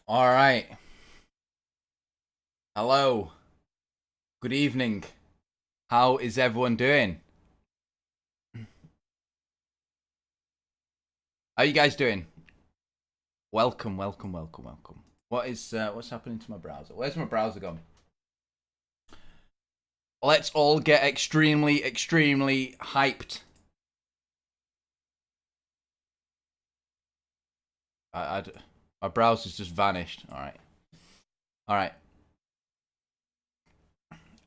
All right. Hello. Good evening. How is everyone doing? How are you guys doing? Welcome, welcome, welcome, welcome. What's happening to my browser? Where's my browser gone? Let's all get extremely, extremely hyped. My browser's just vanished. All right. All right.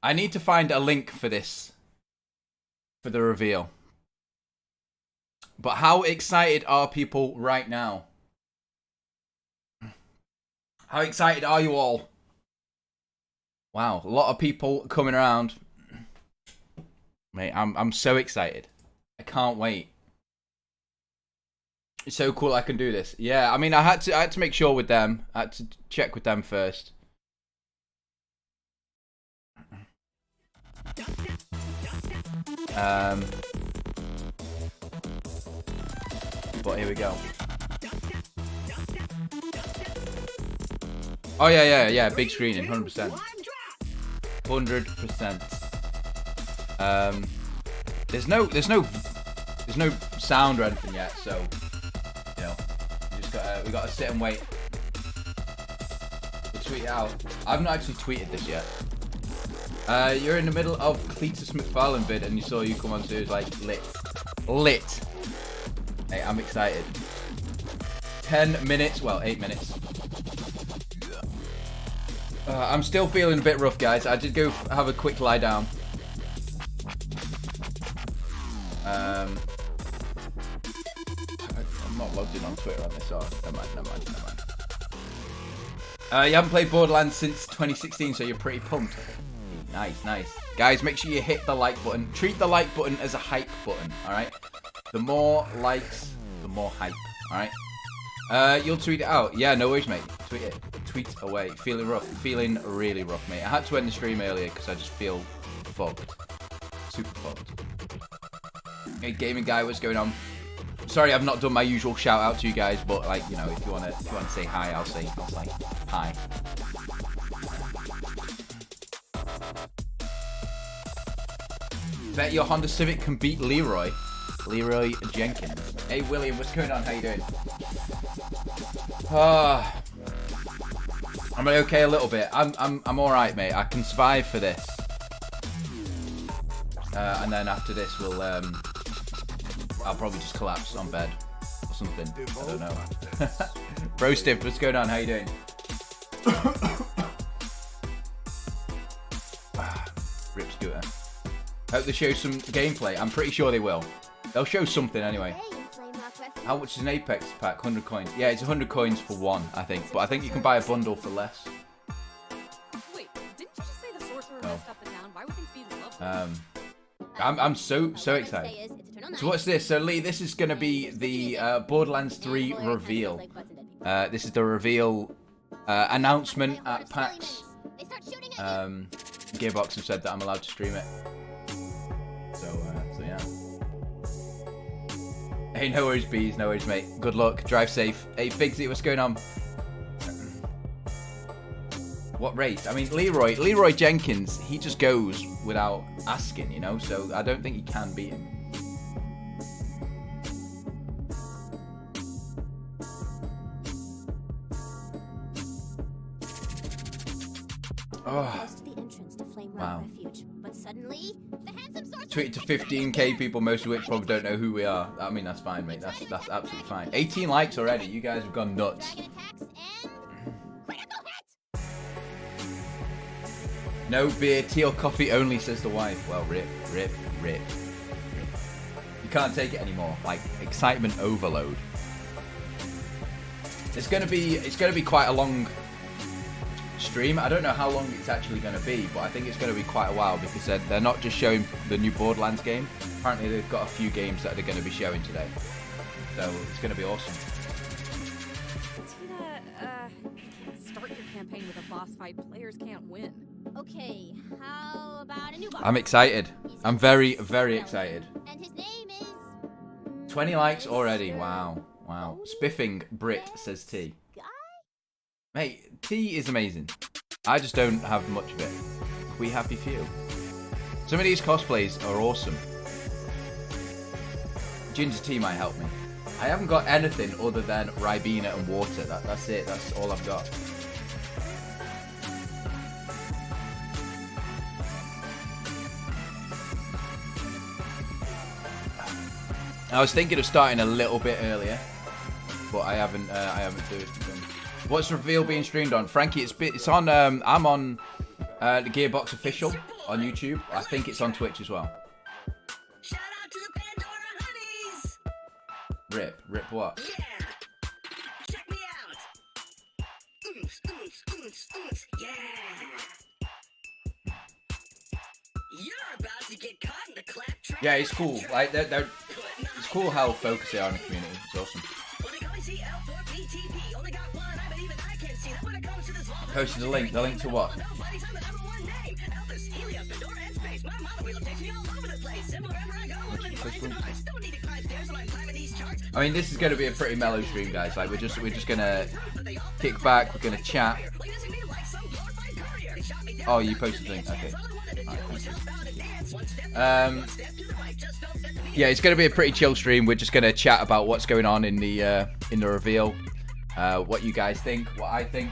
I need to find a link for this, for the reveal. But how excited are people right now? How excited are you all? Wow, a lot of people coming around. Mate, I'm so excited. I can't wait. It's so cool I can do this. Yeah, I mean I had to make sure with them. I had to check with them first. But here we go. Oh yeah, big screening, 100%. 100%. There's no sound or anything yet, so you know, we gotta sit and wait. We'll tweet it out. I've not actually tweeted this yet. You're in the middle of Cletus McFarlane vid and you saw you come on to it, like lit. Hey, I'm excited. 10 minutes, well 8 minutes. I'm still feeling a bit rough, guys. I did go have a quick lie down. I'm not logged in on Twitter on this, so never mind. You haven't played Borderlands since 2016, so you're pretty pumped. Nice. Guys, make sure you hit the like button. Treat the like button as a hype button, alright? The more likes, the more hype, alright? You'll tweet it out. Yeah, no worries, mate. Tweet it. Tweet away. Feeling rough. Feeling really rough, mate. I had to end the stream earlier because I just feel fucked. Super fucked. Hey, gaming guy, what's going on? Sorry, I've not done my usual shout out to you guys, but like, you know, if you wanna say hi, I'll say hi. Bet your Honda Civic can beat Leroy Jenkins. Hey William, what's going on? How you doing? I'm okay a little bit. I'm all right, mate. I can survive for this. And then after this, I'll probably just collapse on bed or something. I don't know. Bro Stiff, what's going on? How you doing? Rip Scooter. Hope they show some gameplay. I'm pretty sure they will. They'll show something anyway. How much is an Apex pack? 100 coins. Yeah, it's 100 coins for one, I think. But I think you can buy a bundle for less. Wait, didn't you just say the sorcerer messed up the town? Why would things be lovely? I'm so excited. So what's this? So Lee, this is going to be the Borderlands 3 reveal. This is the reveal announcement at PAX. Gearbox have said that I'm allowed to stream it. So yeah. Hey, no worries, bees. No worries, mate. Good luck. Drive safe. Hey, Figsy, what's going on? What race? I mean, Leroy Jenkins, he just goes without asking, you know? So I don't think you can beat him. Oh. Wow. Tweet to 15k people, most of which probably don't know who we are. I mean, that's fine, mate. That's absolutely fine. 18 likes already. You guys have gone nuts. No beer, tea or coffee only, says the wife. Well, rip. You can't take it anymore. Like, excitement overload. It's gonna be quite a long stream. I don't know how long it's actually going to be, but I think it's going to be quite a while because they're not just showing the new Borderlands game. Apparently they've got a few games that they're going to be showing today. So it's going to be awesome. Tina, start your campaign with a boss fight players can't win. Okay, how about a new boss? I'm excited. I'm very, very excited. And his name is... 20 likes already. Wow. Spiffing Brit, says T. Mate, tea is amazing. I just don't have much of it. We happy few. Some of these cosplays are awesome. Ginger tea might help me. I haven't got anything other than Ribena and water. That's it. That's all I've got. I was thinking of starting a little bit earlier, but I haven't. I haven't do it. What's Reveal being streamed on? Frankie, it's on. I'm on the Gearbox Official on YouTube. I think it's on Twitch as well. Shout out to the Pandora honeys. Rip what? Yeah. Check me out. Oops, oops, oops, oops. Yeah. You're about to get caught in the claptrap. Yeah, it's cool. Like it's cool how focused they are on the community. It's awesome. Posted the link. The link to what? I mean, this is going to be a pretty mellow stream, guys. Like we're just gonna kick back. We're gonna chat. Oh, you posted the link. Okay. Right, yeah, it's going to be a pretty chill stream. We're just going to chat about what's going on in the reveal, what you guys think, what I think.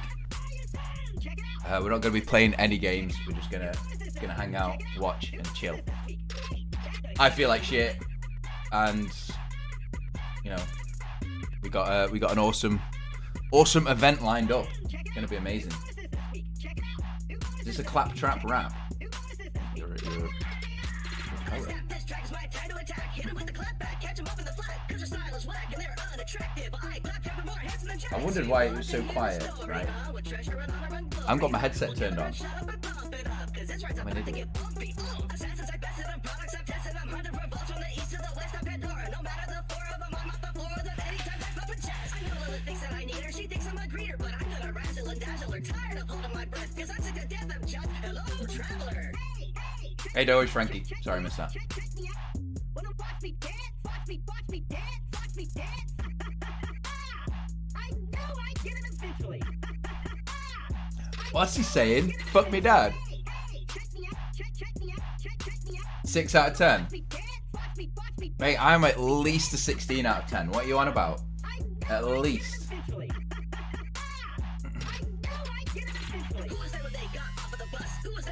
We're not going to be playing any games. We're just gonna hang out, watch, and chill. I feel like shit, and you know, we got an awesome event lined up. It's gonna be amazing. Is this a claptrap rap? You're a poet. I wondered why it was so quiet, right? I've got my headset turned on. I'm an idiot. Hey, no, it's Frankie. Sorry, I missed that. What's he saying? Fuck me dad. 6 out of 10. Mate, I'm at least a 16 out of 10. What are you on about? At least.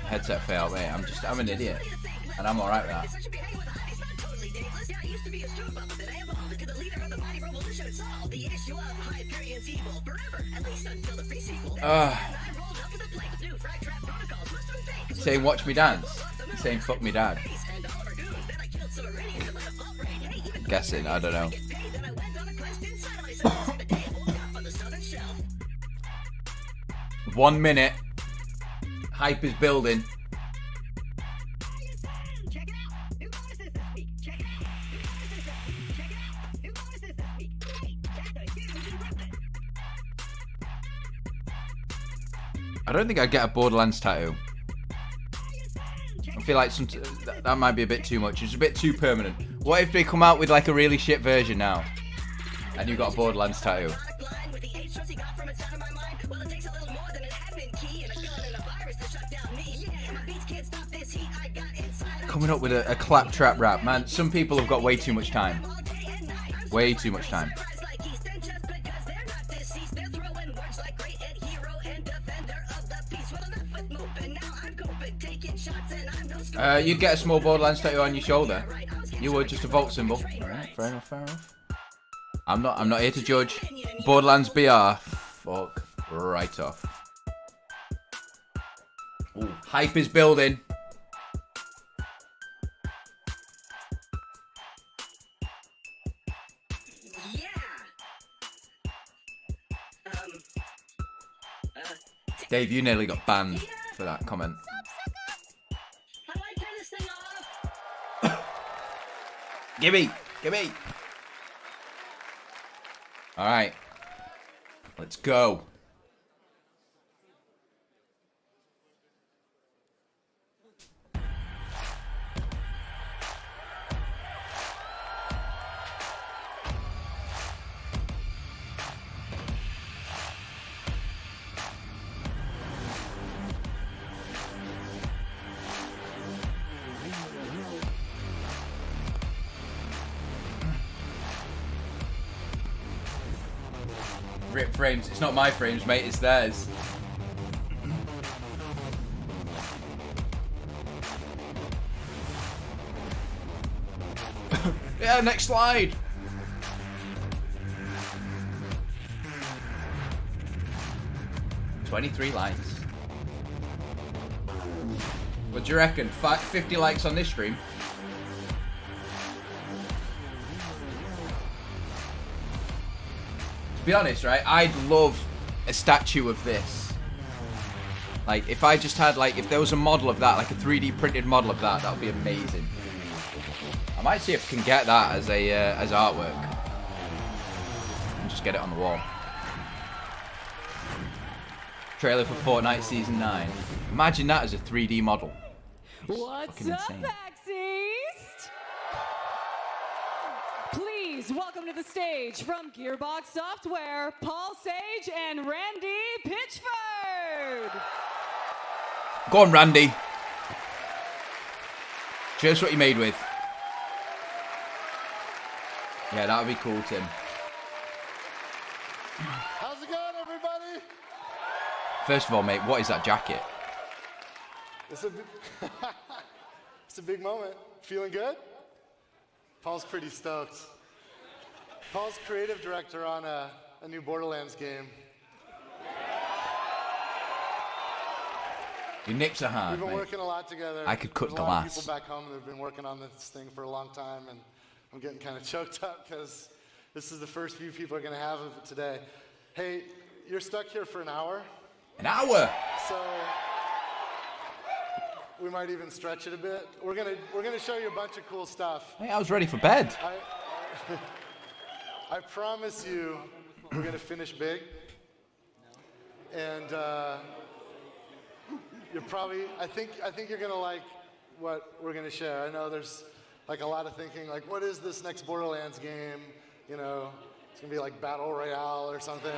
Headset fail, mate. I'm an idiot. And I'm alright with that. Saying watch me dance. Saying fuck me dad. I'm guessing, I don't know. 1 minute. Hype is building. I don't think I'd get a Borderlands tattoo. I feel like that might be a bit too much. It's a bit too permanent. What if they come out with like a really shit version now? And you've got a Borderlands tattoo. Coming up with a claptrap rap. Man, some people have got way too much time. Way too much time. You'd get a small Borderlands tattoo on your shoulder. You would, just a Vault symbol. Alright, fair enough, fair enough. I'm not here to judge. Borderlands BR. Fuck right off. Ooh, hype is building. Dave, you nearly got banned for that comment. Gimme! Alright. Let's go. Rip frames. It's not my frames, mate. It's theirs. Yeah, next slide. $23 likes. What do you reckon? 50 likes on this stream? To be honest, right, I'd love a statue of this. Like, if I just had, like, if there was a model of that, like a 3D printed model of that, that would be amazing. I might see if I can get that as a as artwork. And just get it on the wall. Trailer for Fortnite Season 9. Imagine that as a 3D model. What's up, PAX East? Please welcome to the stage from Gearbox Software, Paul Sage and Randy Pitchford. Go on, Randy. Show us what you made with. Yeah, that would be cool, Tim. How's it going, everybody? First of all, mate, what is that jacket? It's a big moment. Feeling good? Paul's pretty stoked. Paul's creative director on a new Borderlands game. Your nips are hard, We've been mate. working a lot together. I could cut There's a lot of glass. people back home that have been working on this thing for a long time, and I'm getting kind of choked up because this is the first few people are going to have of it today. Hey, you're stuck here for an hour, An hour? so we might even stretch it a bit. We're gonna show you a bunch of cool stuff. Hey, I was ready for bed. I promise you, we're gonna finish big, and you're probably. I think you're gonna like what we're gonna share. I know there's like a lot of thinking, like, what is this next Borderlands game? You know, it's gonna be like Battle Royale or something.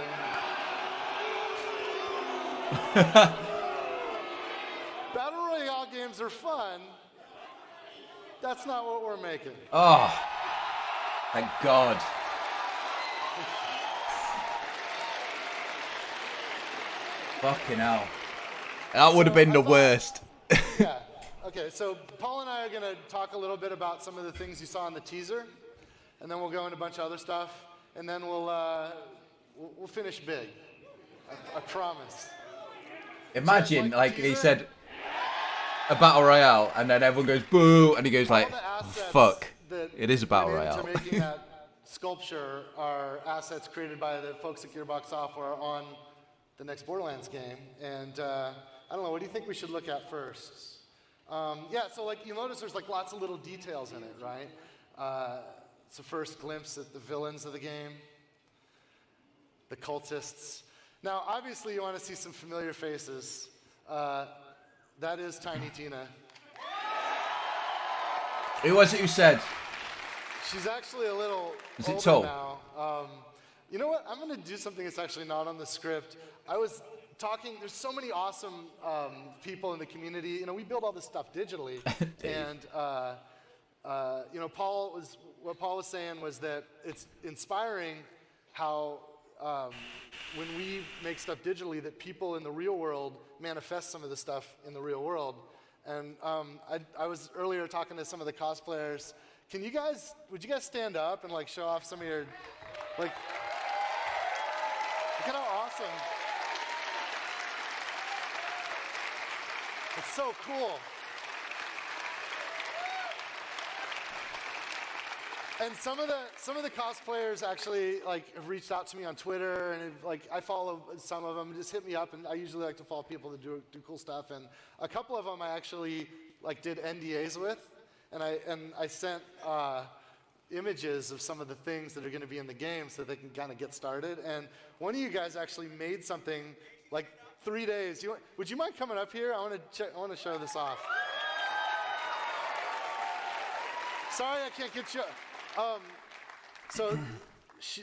Battle Royale games are fun. That's not what we're making. Oh, thank God. Fucking hell. That would have been the worst. Yeah. Okay, so Paul and I are going to talk a little bit about some of the things you saw in the teaser, and then we'll go into a bunch of other stuff, and then we'll finish big. I promise. Imagine, So, like, he teaser- said, a battle royale, and then everyone goes boo, and he goes like, All the assets fuck, that it is a battle went into royale. making that sculpture are assets created by the folks at Gearbox Software on the next Borderlands game, and I don't know, what do you think we should look at first? Yeah, so like you'll notice there's like lots of little details in it, right? It's a first glimpse at the villains of the game, the cultists. Now, obviously, you want to see some familiar faces. That is Tiny Tina. Who was it who said? She's actually a little Is it older tall? now. You know what? I'm going to do something that's actually not on the script. I was talking. There's so many awesome people in the community. You know, we build all this stuff digitally, and you know, what Paul was saying was that it's inspiring how when we make stuff digitally, that people in the real world manifest some of the stuff in the real world. And I was earlier talking to some of the cosplayers. Would you guys stand up and like show off some of your, like, look at how awesome. It's so cool. And some of the cosplayers actually like have reached out to me on Twitter, and like I follow some of them. Just hit me up, and I usually like to follow people that do cool stuff. And a couple of them I actually like did NDAs with, and I sent images of some of the things that are going to be in the game so they can kind of get started. And one of you guys actually made something like 3 days. Would you mind coming up here? I want to show this off. Sorry, I can't get you.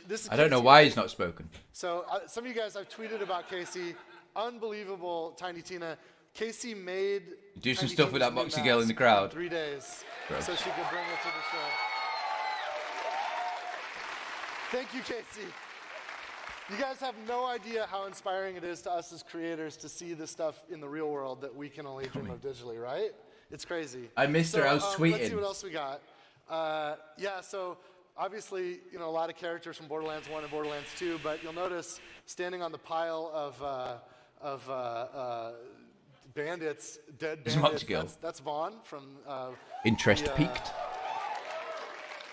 This is I don't know Casey. why he's not spoken. So some of you guys, I've tweeted about Casey. Unbelievable, Tiny Tina. Casey made. Do some Tiny stuff with Tina's that new boxy girl in the mask crowd. 3 days, Gross. so she could bring it to the show. Thank you, Casey. You guys have no idea how inspiring it is to us as creators to see this stuff in the real world that we can only dream of digitally, right? It's crazy. I missed her. I was tweeting. Let's see what else we got. Yeah, so obviously, a lot of characters from Borderlands 1 and Borderlands 2, but you'll notice standing on the pile of bandits, dead bandits. That's Vaughn from. Interest peaked.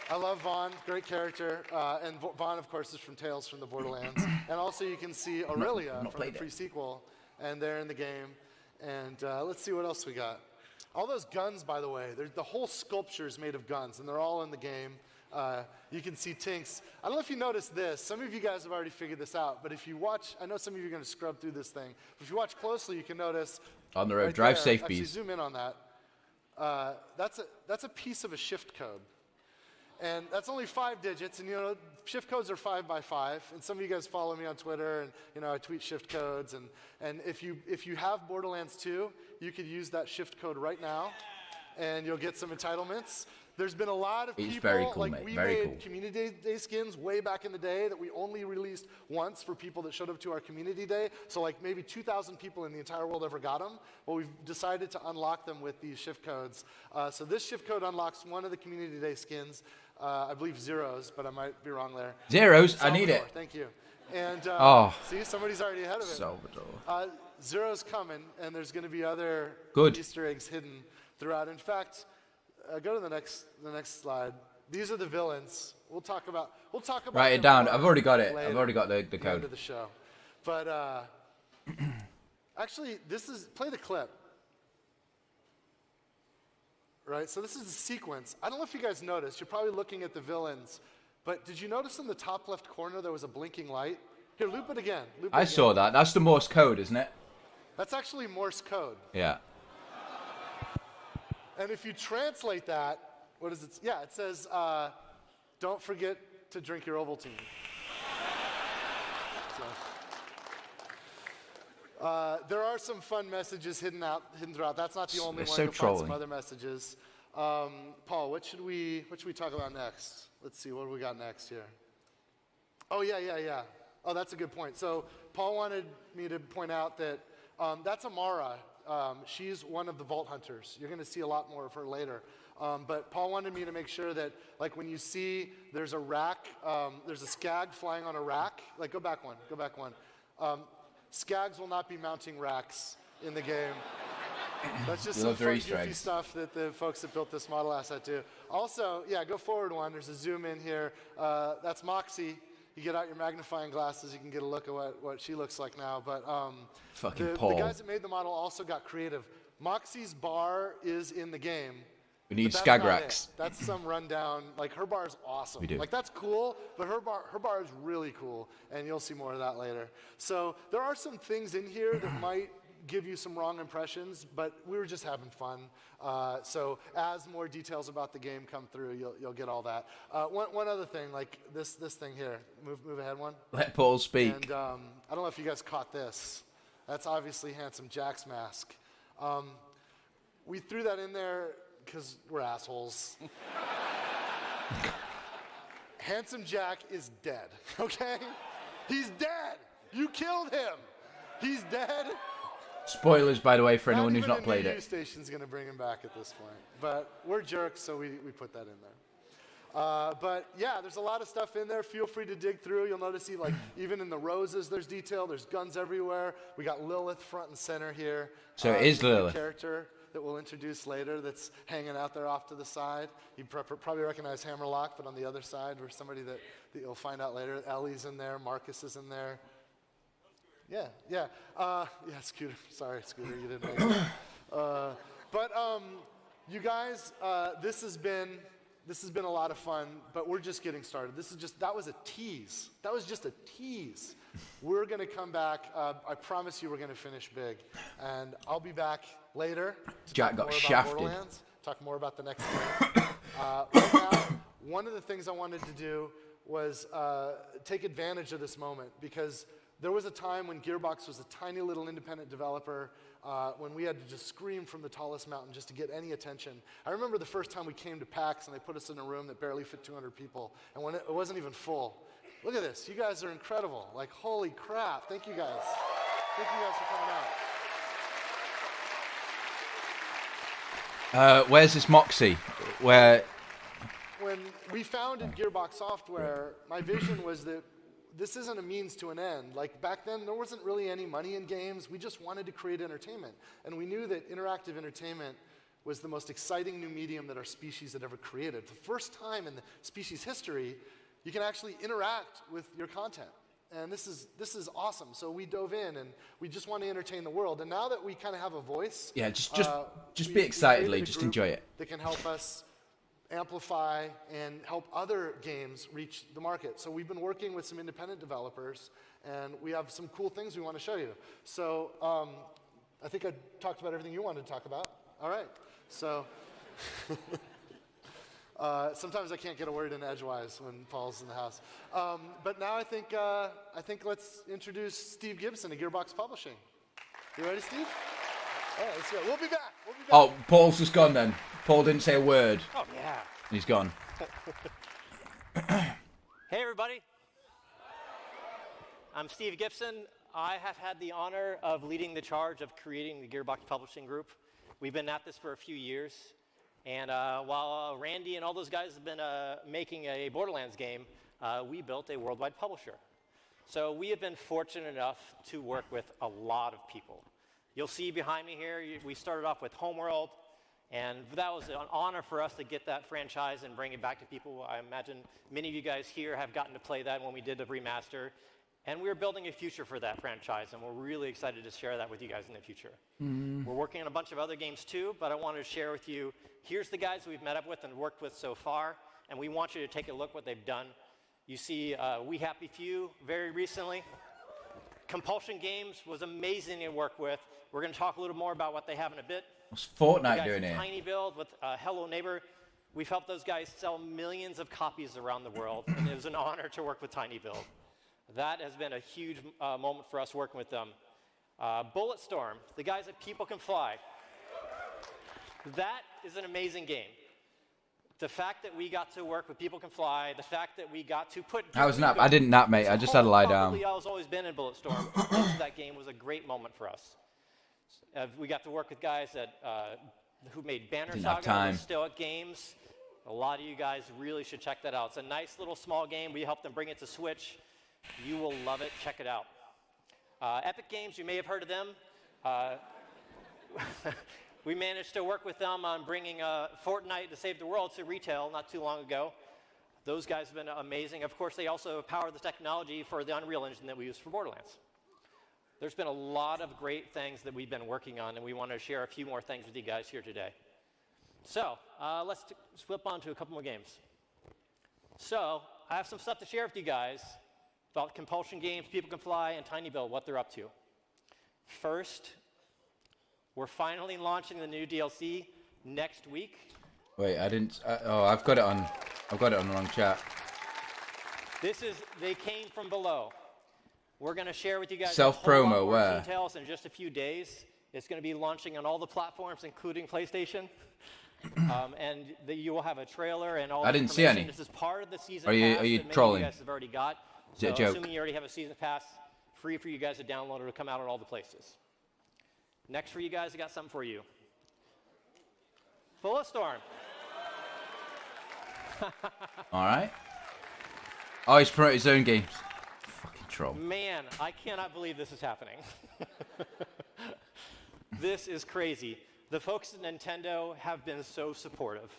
I love Vaughn, great character, and Vaughn, of course, is from Tales from the Borderlands. And also, you can see Aurelia from the pre-sequel, and they're in the game. And let's see what else we got. All those guns, by the way, the whole sculpture is made of guns, and they're all in the game. You can see Tinks. I don't know if you noticed this. Some of you guys have already figured this out, but if you watch, I know some of you are going to scrub through this thing. But if you watch closely, you can notice. On the road, right drive there, safe, actually, bees. zoom in on that. That's a piece of a shift code. And that's only 5 digits, and shift codes are 5 by 5. And some of you guys follow me on Twitter, and I tweet shift codes. And if you have Borderlands 2, you could use that shift code right now, and you'll get some entitlements. There's been a lot of people, very cool, like mate. we Very made cool. Community Day skins way back in the day that we only released once for people that showed up to our Community Day. So like maybe 2,000 people in the entire world ever got them. Well, we've decided to unlock them with these shift codes. So this shift code unlocks one of the Community Day skins. I believe Zeros, but I might be wrong there. Zeros, Salvador, I need it. Thank you. And see, somebody's already ahead of it. Salvador. Zero's coming, and there's going to be other Good. Easter eggs hidden throughout. In fact, go to the next slide. These are the villains. We'll talk about. Write it them down. more I've already got it. later I've already got the at the end code. of the show. But actually, play the clip. Right, so this is the sequence. I don't know if you guys noticed. You're probably looking at the villains, but did you notice in the top left corner there was a blinking light? Here, loop it again. I saw that. That's the Morse code, isn't it? That's actually Morse code. Yeah. And if you translate that, what is it? Yeah, it says, don't forget to drink your Ovaltine. There are some fun messages hidden throughout. That's not the only one. So You'll trolling. find some other messages. Paul, what should we talk about next? Let's see, what do we got next here? Oh, yeah. Oh, that's a good point. So Paul wanted me to point out that that's Amara. She's one of the Vault Hunters. You're going to see a lot more of her later. But Paul wanted me to make sure that, like, when you see there's a rack, there's a skag flying on a rack. Like, go back one. Skags will not be mounting racks in the game. That's just some fun, goofy stuff that the folks that built this model asset do. Also, yeah, go forward one. There's a zoom in here. That's Moxie. You get out your magnifying glasses, you can get a look at what she looks like now. But Paul. The guys that made the model also got creative. Moxie's bar is in the game. We need skag racks. That's some rundown. Like, her bar is awesome. We do. Like, that's cool, but her bar is really cool, and you'll see more of that later. So there are some things in here that might give you some wrong impressions, but we were just having fun. So as more details about the game come through, you'll get all that. One other thing, like this thing here. Move ahead one. Let Paul speak. And I don't know if you guys caught this. That's obviously Handsome Jack's mask. We threw that in there because we're assholes. Handsome Jack is dead, okay? He's dead. You killed him. He's dead. Spoilers, by the way, for anyone who's not played The news it. station's going to bring him back at this point. But we're jerks, so we put that in there. But yeah, there's a lot of stuff in there. Feel free to dig through. You'll notice even in the roses, there's detail. There's guns everywhere. We got Lilith front and center here. So it is Lilith. Character that we'll introduce later that's hanging out there off to the side. You probably recognize Hammerlock, but on the other side, there's somebody that you'll find out later. Ellie's in there. Marcus is in there. Yeah. Scooter. Sorry, Scooter, you didn't make it. But you guys, this has been a lot of fun, but we're just getting started. That was a tease. That was just a tease. We're going to come back. I promise you we're going to finish big. And I'll be back later to Jack talk got more about shafted. Borderlands, talk more about the next game. Right now, one of the things I wanted to do was take advantage of this moment, because there was a time when Gearbox was a tiny little independent developer, when we had to just scream from the tallest mountain just to get any attention. I remember the first time we came to PAX and they put us in a room that barely fit 200 people, and when it wasn't even full. Look at this. You guys are incredible. Like, holy crap. Thank you guys. Thank you guys for coming out. Where's this Moxie? Where? When we founded Gearbox Software, my vision was that this isn't a means to an end. Like back then, there wasn't really any money in games. We just wanted to create entertainment. And we knew that interactive entertainment was the most exciting new medium that our species had ever created. For the first time in the species history, you can actually interact with your content. And this is awesome. So we dove in, and we just want to entertain the world. And now that we kind of have a voice, Yeah, just be excited, Lee. Just enjoy it. That can help us amplify and help other games reach the market. So we've been working with some independent developers, and we have some cool things we want to show you. So I think I talked about everything you wanted to talk about. All right. So sometimes I can't get a word in edgewise when Paul's in the house. But now I think let's introduce Steve Gibson of Gearbox Publishing. You ready, Steve? All right, let's go. We'll be back. Oh, Paul's just gone then. Paul didn't say a word. Oh, yeah. He's gone. Hey, everybody. I'm Steve Gibson. I have had the honor of leading the charge of creating the Gearbox Publishing Group. We've been at this for a few years. And while Randy and all those guys have been making a Borderlands game, we built a worldwide publisher. So we have been fortunate enough to work with a lot of people. You'll see behind me here, we started off with Homeworld, and that was an honor for us to get that franchise and bring it back to people. I imagine many of you guys here have gotten to play that when we did the remaster, and we're building a future for that franchise, and we're really excited to share that with you guys in the future. We're working on a bunch of other games too, but I wanted to share with you, here's the guys we've met up with and worked with so far, and we want you to take a look what they've done. You see We Happy Few very recently. Compulsion Games was amazing to work with. We're going to talk a little more about what they have in a bit. What's Fortnite doing here? Tiny Build with Hello Neighbor. We've helped those guys sell millions of copies around the world, and it was an honor to work with Tiny Build. That has been a huge moment for us working with them. Bulletstorm, the guys at People Can Fly. That is an amazing game. The fact that we got to work with People Can Fly, the fact that we got to put... I was nap. I didn't nap, mate. I just had to lie down. I was always been in Bulletstorm. That game was a great moment for us. We got to work with guys that who made Banner Saga, Stoic Games. A lot of you guys really should check that out. It's a nice little small game. We helped them bring it to Switch. You will love it. Check it out. Epic Games, you may have heard of them. We managed to work with them on bringing Fortnite to Save the World to retail not too long ago. Those guys have been amazing. Of course, they also power the technology for the Unreal Engine that we use for Borderlands. There's been a lot of great things that we've been working on, and we want to share a few more things with you guys here today. So let's flip on to a couple more games. So I have some stuff to share with you guys about Compulsion Games, People Can Fly, and Tiny Build, what they're up to. First, we're finally launching the new DLC next week. Wait, I didn't. I've got it on the wrong chat. They came from below. We're going to share with you guys self-promo where details in just a few days. It's going to be launching on all the platforms, including PlayStation. And you will have a trailer and all. I didn't see any. This is part of the season. Are you trolling? You guys have already got. Is it a joke? Assuming you already have a season pass, free for you guys to download. It'll come out on all the places. Next for you guys, I got something for you. Bulletstorm. All right. Oh, he's promoting his own games. Fucking troll. Man, I cannot believe this is happening. This is crazy. The folks at Nintendo have been so supportive.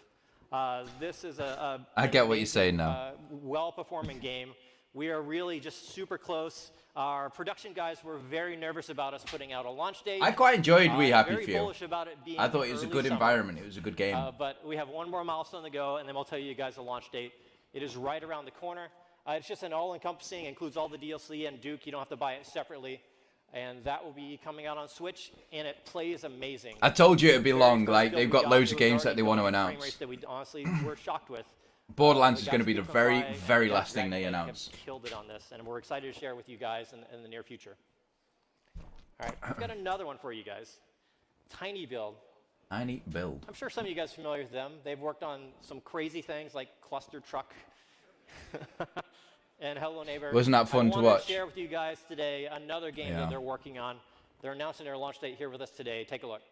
This is I get what you're saying now. Well-performing game. We are really just super close. Our production guys were very nervous about us putting out a launch date. I quite enjoyed We Happy Very Few. bullish about it being I thought it was a good summer. environment. It was a good game. But we have one more milestone to go, and then we'll tell you guys the launch date. It is right around the corner. It's just an all-encompassing, includes all the DLC and Duke. You don't have to buy it separately. And that will be coming out on Switch, and it plays amazing. I told you it'd be long. Like, they've got loads of games that they want to announce. That we honestly were shocked with. Borderlands is going to be the very, very last thing they announce. Killed it on this, and we're excited to share with you guys in the near future. All right, I've got another one for you guys. Tiny Build. Tiny Build. I'm sure some of you guys are familiar with them. They've worked on some crazy things like Cluster Truck. And hello, neighbor. Wasn't that fun to I watch? want to share with you guys today another game Yeah. that they're working on. They're announcing their launch date here with us today. Take a look.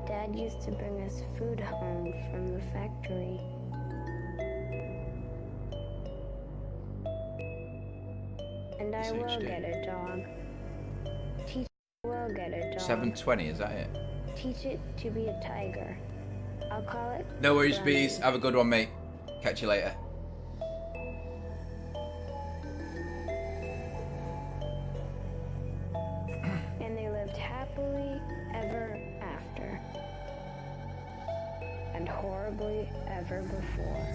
Dad used to bring us food home from the factory. And I will HD. get a dog. Teach it will get a dog. 720, is that it? Teach it to be a tiger. I'll call it. No worries, Bunny. bees. Have a good one, mate. Catch you later. And they lived happily ever after. And horribly ever before.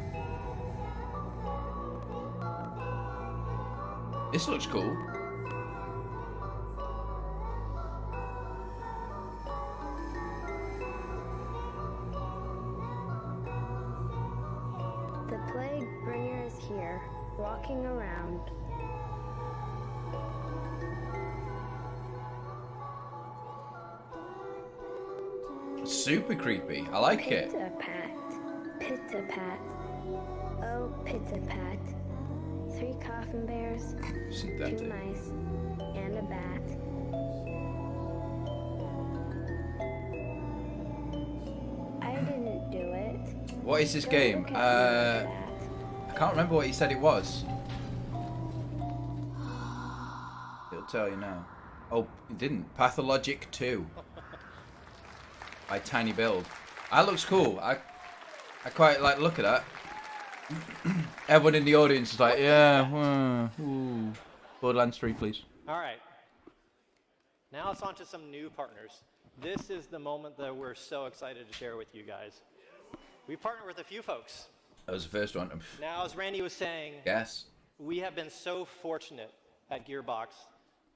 This looks cool. The plague bringer is here, walking around. Super creepy. I like it. Pit-a-pat, pit-a-pat, oh pit-a-pat. 3 coffin bears, 2 Synthetic. mice, and a bat. I didn't do it. What is this Don't game? look at me I can't remember what he said it was. It'll tell you now. Oh, it didn't. Pathologic 2. By Tiny Build. That looks cool. I quite like the look at that. Everyone in the audience is like, yeah, ooh. Borderlands 3, please. All right. Now it's on to some new partners. This is the moment that we're so excited to share with you guys. We partnered with a few folks. That was the first one. Now, as Randy was saying, Yes. we have been so fortunate at Gearbox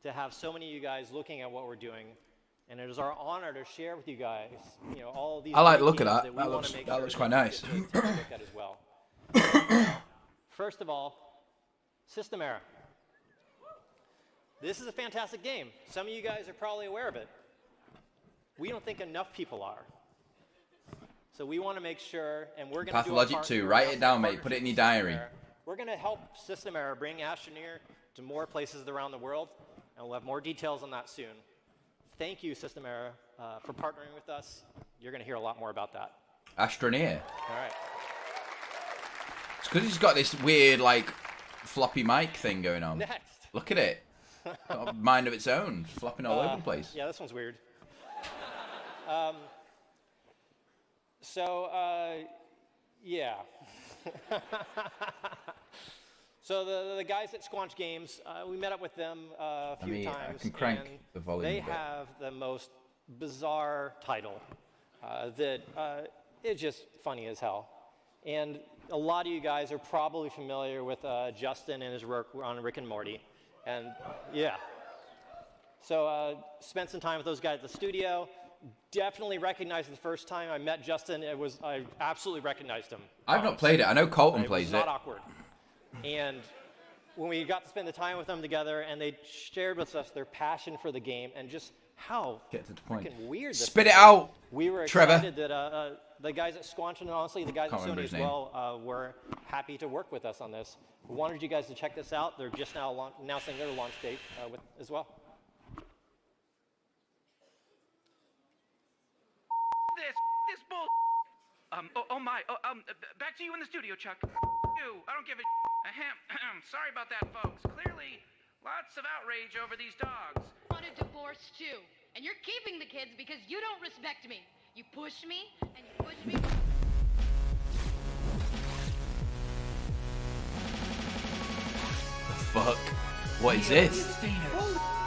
to have so many of you guys looking at what we're doing. And it is our honor to share with you guys, you know, all of these. I like the great look of games that. we That wanna looks- make that sure looks quite you nice. get to take a look at as well. First of all, System Era. This is a fantastic game. Some of you guys are probably aware of it. We don't think enough people are. So we want to make sure, and we're going to Pathologic 2. Write it down, mate. Put it in your diary. We're going to help System Era bring Astroneer to more places around the world, and we'll have more details on that soon. Thank you, System Era, for partnering with us. You're going to hear a lot more about that. Astroneer. All right. It's because he's got this weird, like, floppy mic thing going on. Next. Look at it. Got a mind of its own. Flopping all over the place. Yeah, this one's weird. Yeah. So the guys at Squanch Games, we met up with them a few times. I can crank and the volume They a bit. have the most bizarre title that it's just funny as hell. And a lot of you guys are probably familiar with Justin and his work on Rick and Morty. And yeah. So spent some time with those guys at the studio. Definitely recognized the first time I met Justin. I absolutely recognized him. I've not played it. I know Colton It plays was it. not awkward. And when we got to spend the time with them together, and they shared with us their passion for the game and just how Get to the point. freaking weird this Spit is. it out, We were Trevor. excited that the guys at Squanch and honestly the guys Can't at remember Sony his as name. well were happy to work with us on this. We wanted you guys to check this out. They're just now announcing their launch date as well. This bull. Back to you in the studio, Chuck. You, I don't give a. Ahem. Sorry about that, folks. Clearly, lots of outrage over these dogs. I want a divorce too, and you're keeping the kids because you don't respect me. You push me, and you push me. The fuck? What is this?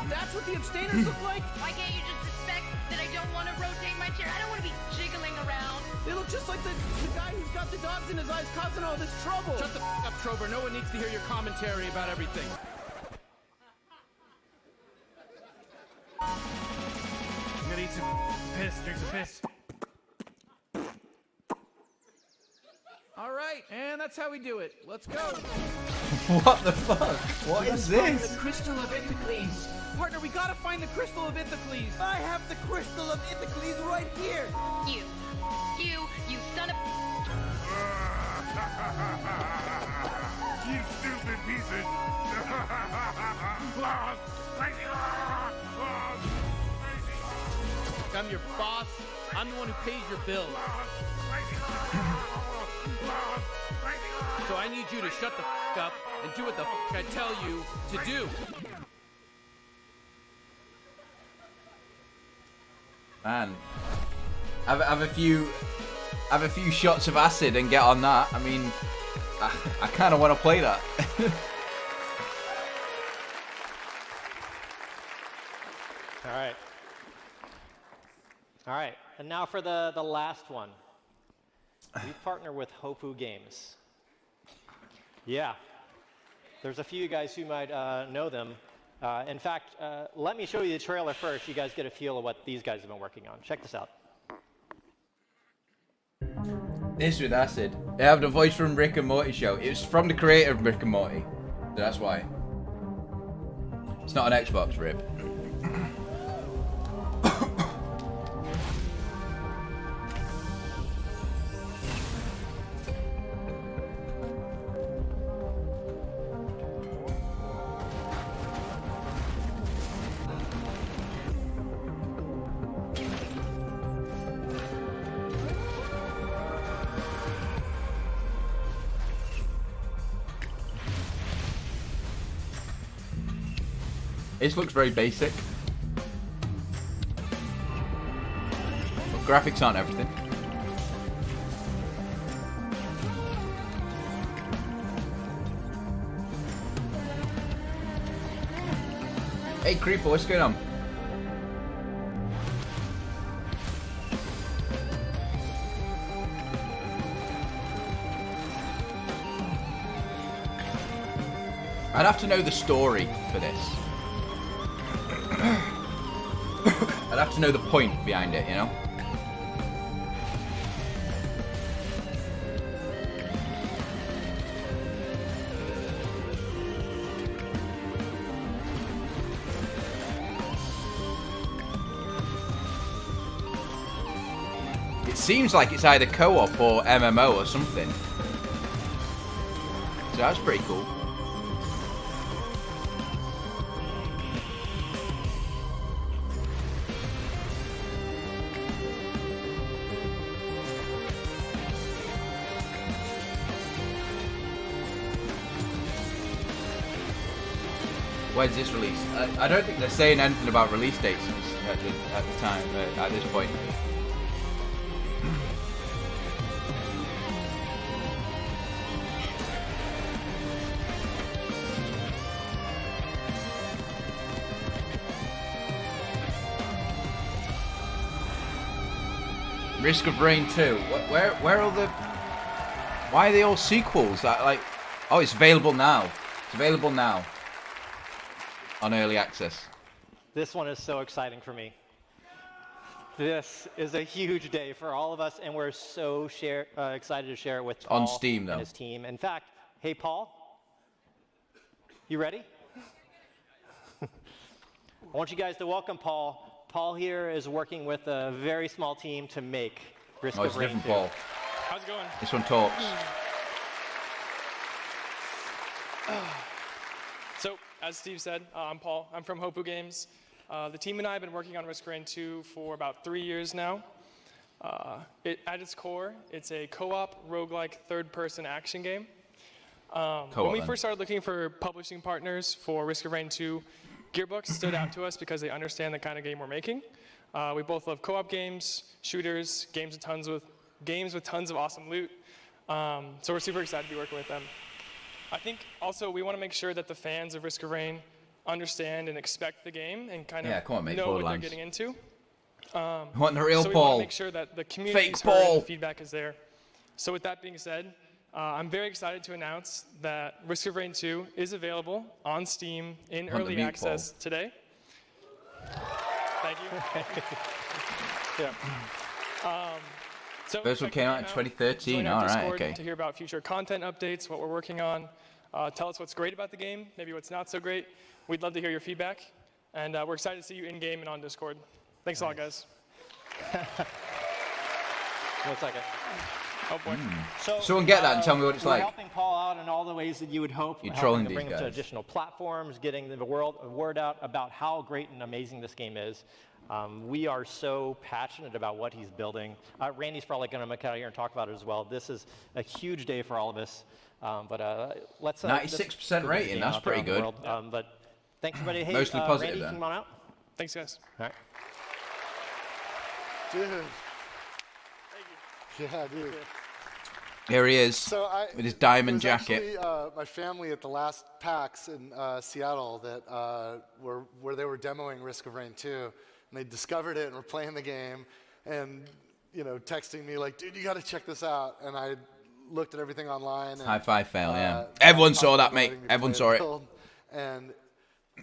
That's what the abstainers look like? Why can't you just respect that I don't want to rotate my chair? I don't want to be jiggling around. They look just like the guy who's got the dogs in his eyes causing all this trouble. Shut the up, Trover. No one needs to hear your commentary about everything. I'm gonna eat some piss, drink some piss. All right, and that's how we do it. Let's go. What the fuck? What is Find this? the crystal of Ithacles. Partner, we gotta find the crystal of Ithacles. I have the crystal of Ithacles right here. You son of. I'm your boss. I'm the one who pays your bills. So I need you to shut the f*** up and do what the f*** I tell you to do. Man, have a few shots of acid and get on that. I mean, I kind of want to play that. All right, and now for the last one. We've partnered with Hopu Games. Yeah, there's a few guys who might know them. In fact, let me show you the trailer first. You guys get a feel of what these guys have been working on. Check this out. This with acid. They have the voice from Rick and Morty show. It's from the creator of Rick and Morty. So that's why. It's not an Xbox rip. This looks very basic. But graphics aren't everything. Hey Creeper, what's going on? I'd have to know the story for this. I'd have to know the point behind it, you know? It seems like it's either co-op or MMO or something. So that's pretty cool. When's this release? I don't think they're saying anything about release dates at the time, at this point. Risk of Rain 2. Where are the... Why are they all sequels? Like, oh, it's available now. It's available now. On early access. This one is so exciting for me. This is a huge day for all of us, and we're so excited to share it with Paul on Steam, though. And his team. In fact, hey, Paul, you ready? I want you guys to welcome Paul. Paul here is working with a very small team to make Risk of Rain 2. Paul. How's it going? This one talks. So, as Steve said, I'm Paul. I'm from Hopu Games. The team and I have been working on Risk of Rain 2 for about 3 years now. At its core, it's a co-op, roguelike, third-person action game. When we first started looking for publishing partners for Risk of Rain 2, Gearbox stood out to us because they understand the kind of game we're making. We both love co-op games, shooters, games with tons of awesome loot. So we're super excited to be working with them. I think also we want to make sure that the fans of Risk of Rain understand and expect the game and kind of know what they're getting into. Want the real so Paul. we want to make sure that the community's heard and the feedback is there. So with that being said, I'm very excited to announce that Risk of Rain 2 is available on Steam in early access today. Thank you. So first one came out in 2013. All right, okay. To hear about future content updates, what we're working on, tell us what's great about the game, maybe what's not so great. We'd love to hear your feedback, and we're excited to see you in game and on Discord. Thanks a lot, guys. 1 second. Oh boy. Someone get that and tell me what it's we're like. helping Paul out in all the ways that you would hope. You're helping trolling to bring these him to guys. additional platforms, getting the word out about how great and amazing this game is. We are so passionate about what he's building. Randy's probably going to come out here and talk about it as well. This is a huge day for all of us. Let's 96% rating. That's pretty good. But thanks, everybody. Hey, Mostly positive Randy, then. come on out. Thanks, guys. All right. Dude. Yeah, dude. Here he is with his diamond jacket. It was actually my family at the last PAX in Seattle that where they were demoing Risk of Rain 2, and they discovered it and were playing the game, and texting me like, "Dude, you got to check this out." And I looked at everything online. And, High five fail, yeah. Everyone saw that, mate. Everyone saw it. And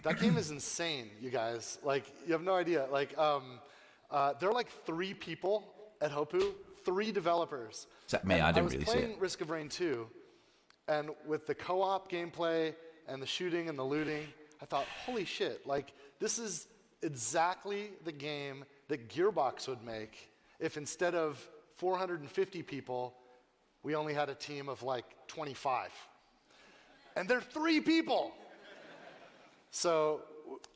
that game is insane, you guys. Like, you have no idea. Like, there are like 3 people at Hopu. 3 developers. Except me, I didn't really see it. I was playing Risk of Rain 2, and with the co-op gameplay and the shooting and the looting, I thought, holy shit, like, this is exactly the game that Gearbox would make if instead of 450 people, we only had a team of like 25. And they're 3 people! So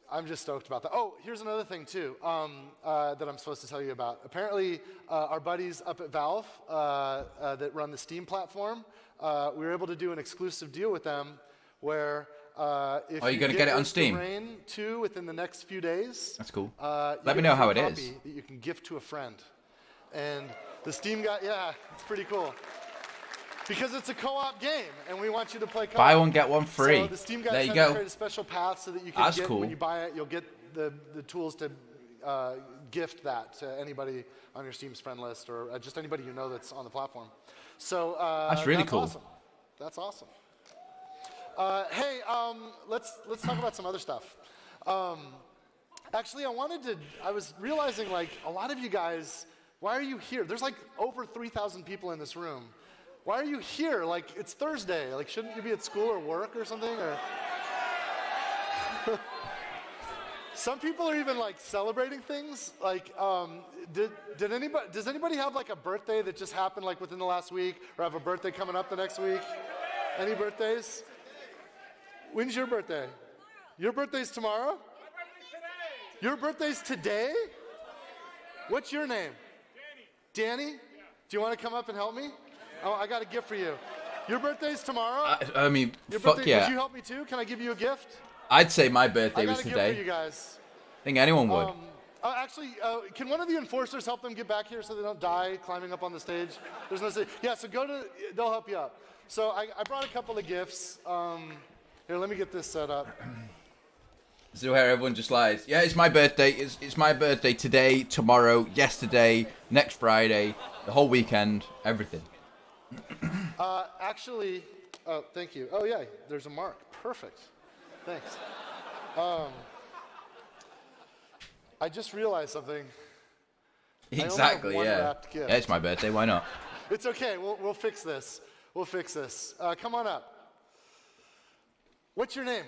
I'm just stoked about that. Oh, here's another thing, too, that I'm supposed to tell you about. Apparently, our buddies up at Valve that run the Steam platform, we were able to do an exclusive deal with them where if you're going to get it on Steam? Rain 2 within the next few days, that's cool. Let me know how it is. That you can gift to a friend. And the Steam guy, yeah, it's pretty cool. Because it's a co-op game, and we want you to play co-op. Buy one, get one free. So the Steam guys there you have go. to create a special path so that you can That's get, cool. when you buy it, you'll get the tools to gift that to anybody on your Steam's friend list or just anybody you know that's on the platform. So that's really cool. Awesome. That's awesome. Hey, let's talk about some other stuff. Actually, I was realizing, like, a lot of you guys, why are you here? There's like over 3,000 people in this room. Why are you here? Like, it's Thursday. Like, shouldn't you be at school or work or something? Or some people are even like celebrating things. Like, does anybody have like a birthday that just happened like within the last week, or have a birthday coming up the next week? Any birthdays? When's your birthday? Your birthday's tomorrow? My birthday's today. Your birthday's today? What's your name? Danny. Danny? Yeah. Do you want to come up and help me? Oh, I got a gift for you. Your birthday's tomorrow? I mean, your fuck birthday, yeah. Would you help me too? Can I give you a gift? I'd say my birthday was I got a today. gift for you guys. I think anyone would. Actually, can one of the enforcers help them get back here so they don't die climbing up on the stage? There's no stage. Yeah, so they'll help you up. So I brought a couple of gifts. Here, let me get this set up. So here everyone just lies. Yeah, it's my birthday. It's my birthday today, tomorrow, yesterday, next Friday, the whole weekend, everything. Actually, oh, thank you. Oh, yeah, there's a mark. Perfect. Thanks. I just realized something. Exactly, I only have one yeah. wrapped gift. Yeah, it's my birthday. Why not? It's okay. We'll fix this. We'll fix this. Come on up. What's your name?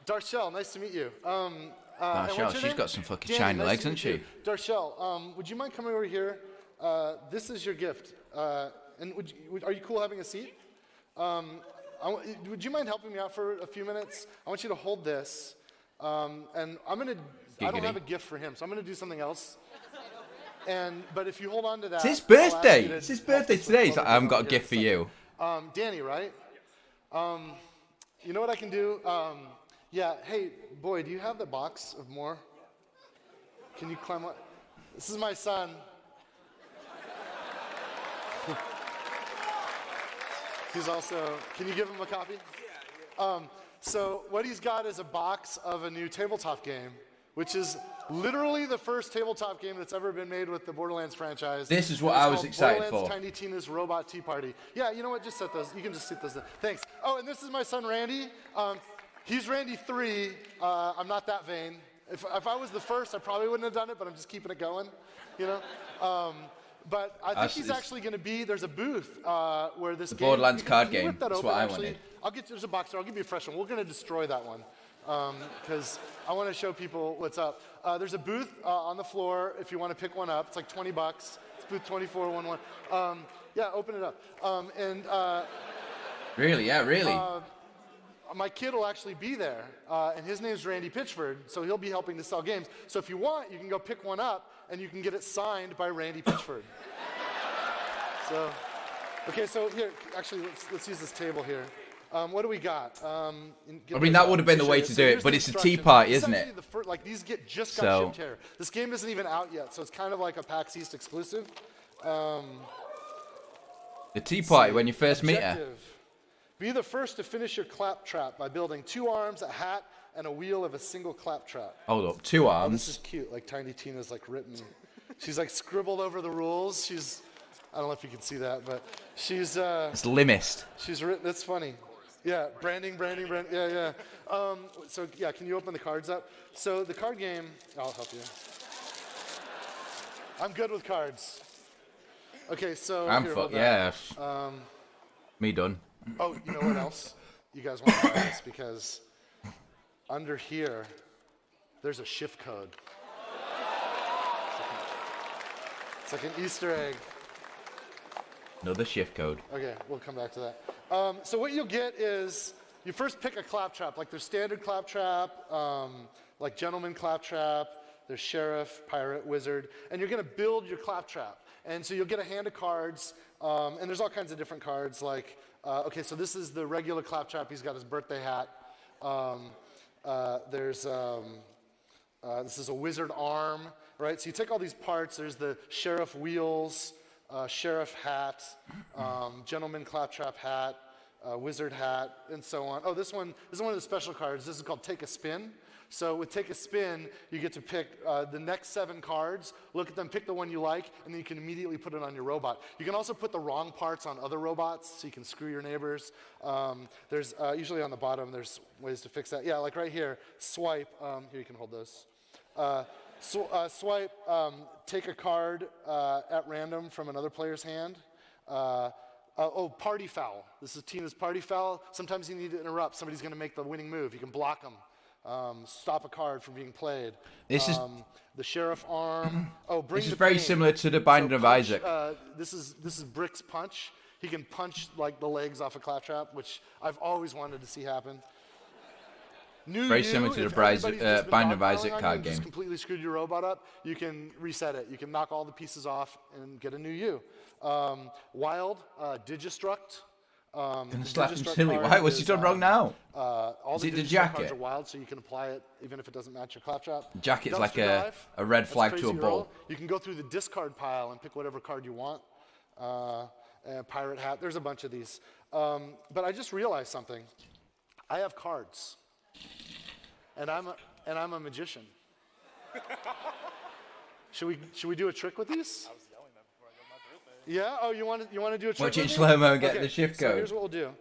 Darshell. Nice to meet you. Darshell, she's got some fucking shiny nice legs, to hasn't meet she? you. Darshell, would you mind coming over here? This is your gift. And are you cool having a seat? Would you mind helping me out for a few minutes? I want you to hold this. And I don't have a gift for him, so I'm going to do something else. But if you hold on to that. It's his birthday. It's his birthday today. He's like, I haven't got a gift for you. Danny, right? You know what I can do? Yeah, hey, boy, do you have the box of more? Can you climb up? This is my son. He's also, can you give him a copy? Yeah. So what he's got is a box of a new tabletop game, which is literally the first tabletop game that's ever been made with the Borderlands franchise. This is what I was excited for. Tiny Tina's Robot Tea Party. Yeah, you know what? Just set those. You can just set those. Thanks. Oh, and this is my son Randy. He's Randy 3. I'm not that vain. If I was the first, I probably wouldn't have done it, but I'm just keeping it going. You know. But I think he's actually going to be. There's a booth where this game. Borderlands card game. That's what I wanted. There's a box there. I'll give you a fresh one. We're going to destroy that one because I want to show people what's up. There's a booth on the floor if you want to pick one up. It's like $20. It's booth 2411. Yeah, open it up. Really? Yeah, really. My kid will actually be there, and his name's Randy Pitchford, so he'll be helping to sell games. So if you want, you can go pick one up, and you can get it signed by Randy Pitchford. So, okay, so here, actually, let's use this table here. What do we got? I mean, that would have been the way to do it, but it's a tea party, isn't it? Like these just got shipped here. This game isn't even out yet, so it's kind of like a PAX East exclusive. The tea party when you first meet her. Be the first to finish your claptrap by building 2 arms, a hat, and a wheel of a single claptrap. Hold up, 2 arms. This is cute. Like Tiny Tina's like written. She's like scribbled over the rules. I don't know if you can see that, but she's. It's limist. She's written. That's funny. Yeah, branding. Yeah. So yeah, can you open the cards up? So the card game. I'll help you. I'm good with cards. Okay, so. Yeah. Me done. Oh, you know what else? You guys want to try this because under here, there's a shift code. It's like an Easter egg. Another shift code. Okay, we'll come back to that. So what you'll get is you first pick a claptrap. Like there's standard claptrap, like gentleman claptrap. There's sheriff, pirate, wizard, and you're going to build your claptrap. And so you'll get a hand of cards, and there's all kinds of different cards. Like, okay, so this is the regular claptrap. He's got his birthday hat. This is a wizard arm, right? So you take all these parts. There's the sheriff wheels, sheriff hat, gentleman claptrap hat, wizard hat, and so on. Oh, this is one of the special cards. This is called Take a Spin. So with Take a Spin, you get to pick the next 7 cards, look at them, pick the one you like, and then you can immediately put it on your robot. You can also put the wrong parts on other robots, so you can screw your neighbors. There's usually on the bottom, there's ways to fix that. Yeah, like right here, swipe. Here, you can hold those. Swipe, take a card at random from another player's hand. Party foul. This is Tina's party foul. Sometimes you need to interrupt. Somebody's going to make the winning move. You can block them. Stop a card from being played. This is the sheriff arm. This is very similar to the Binding of Isaac. This is Brick's punch. He can punch like the legs off a claptrap, which I've always wanted to see happen. Very similar to the Binding of Isaac card game. Just completely screwed your robot up. You can reset it. You can knock all the pieces off and get a new you. Wild, Digistruct. Gonna slap him silly. Why? What's he done wrong now? All is it the cards jacket? are wild, so you can apply it even if it doesn't match your claptrap. Jacket's like a red flag to a bull. You can go through the discard pile and pick whatever card you want. And pirate hat. There's a bunch of these. But I just realized something. I have cards, and I'm a magician. Should we do a trick with these? Yeah. Oh, you want to do a trick? Watch it in slow-mo and get the shift code. So here's what we'll do.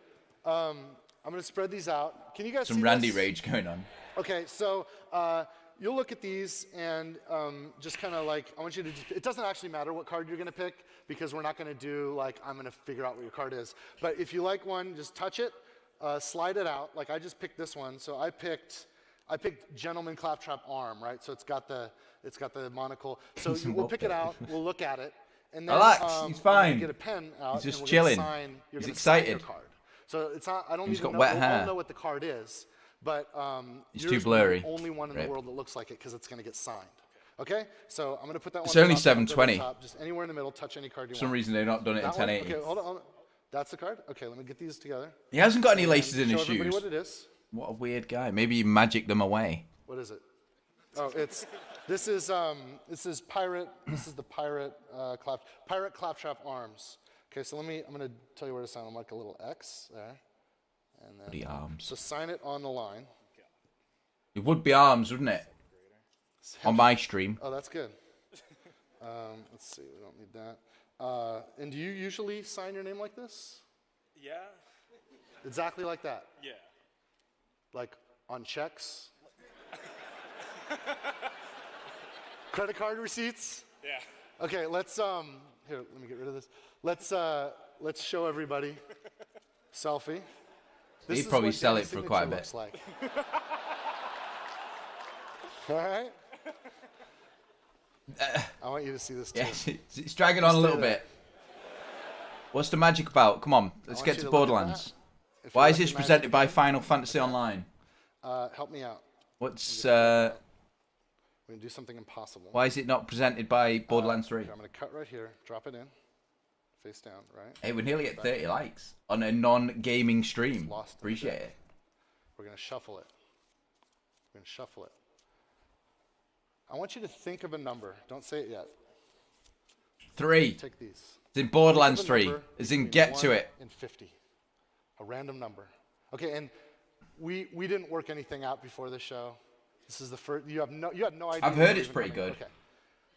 I'm going to spread these out. Can you guys see some Randy this? rage going on? Okay, so you'll look at these and just kind of like, I want you to just, it doesn't actually matter what card you're going to pick because we're not going to do like, I'm going to figure out what your card is. But if you like one, just touch it, slide it out. Like I just picked this one. So I picked Gentleman Claptrap Arm, right? So it's got the monocle. So we'll pick it out, we'll look at it. And then, relax, he's fine. Get a pen out. He's just and chilling. Sign, he's excited. Card. So it's not. I don't he's even got know. wet We hair. won't know what the card is, but it's too blurry. The only one in the world that looks like it because it's going to get signed. Okay. So I'm going to put that one. It's only 720. Just anywhere in the middle. Touch any card you want. For some reason they've not done it in 1080. Okay, hold on. That's the card. Okay, let me get these together. He hasn't got any laces in his show everybody shoes. What it is. What a weird guy. Maybe he magicked them away. What is it? Oh, this is pirate. This is the pirate claptrap arms. Okay, so I'm going to tell you where to sign. I'm like a little X there, and then the arms. So sign it on the line. It would be arms, wouldn't it? On my stream. Oh, that's good. Let's see. We don't need that. And do you usually sign your name like this? Yeah. Exactly like that. Yeah. Like on checks. Credit card receipts? Yeah. Okay, let's here, let me get rid of this. Let's show everybody selfie. He'd probably sell it for quite a bit. Looks like. All right. I want you to see this too. Yes, it's dragging on a little bit. What's the magic about? Come on, let's want get you to to look at Borderlands. If Why you is this recognize presented the by game, Final Fantasy Online? Help me out. What's We're gonna do something impossible. why is it not presented by Borderlands 3? Okay, I'm gonna cut right here, drop it in, face down, right? Hey, we're nearly at 30 likes on a non-gaming stream. Lost in Appreciate the it. We're gonna shuffle it. We're gonna shuffle it. I want you to think of a number. Don't say it yet. 3. Take these. It's in Borderlands Think of a 3. number As in, between get to 1 it. and 50. A random number. Okay, and we didn't work anything out before the show. This is the first. You had no idea. I've we heard were it's even pretty coming. good. Okay.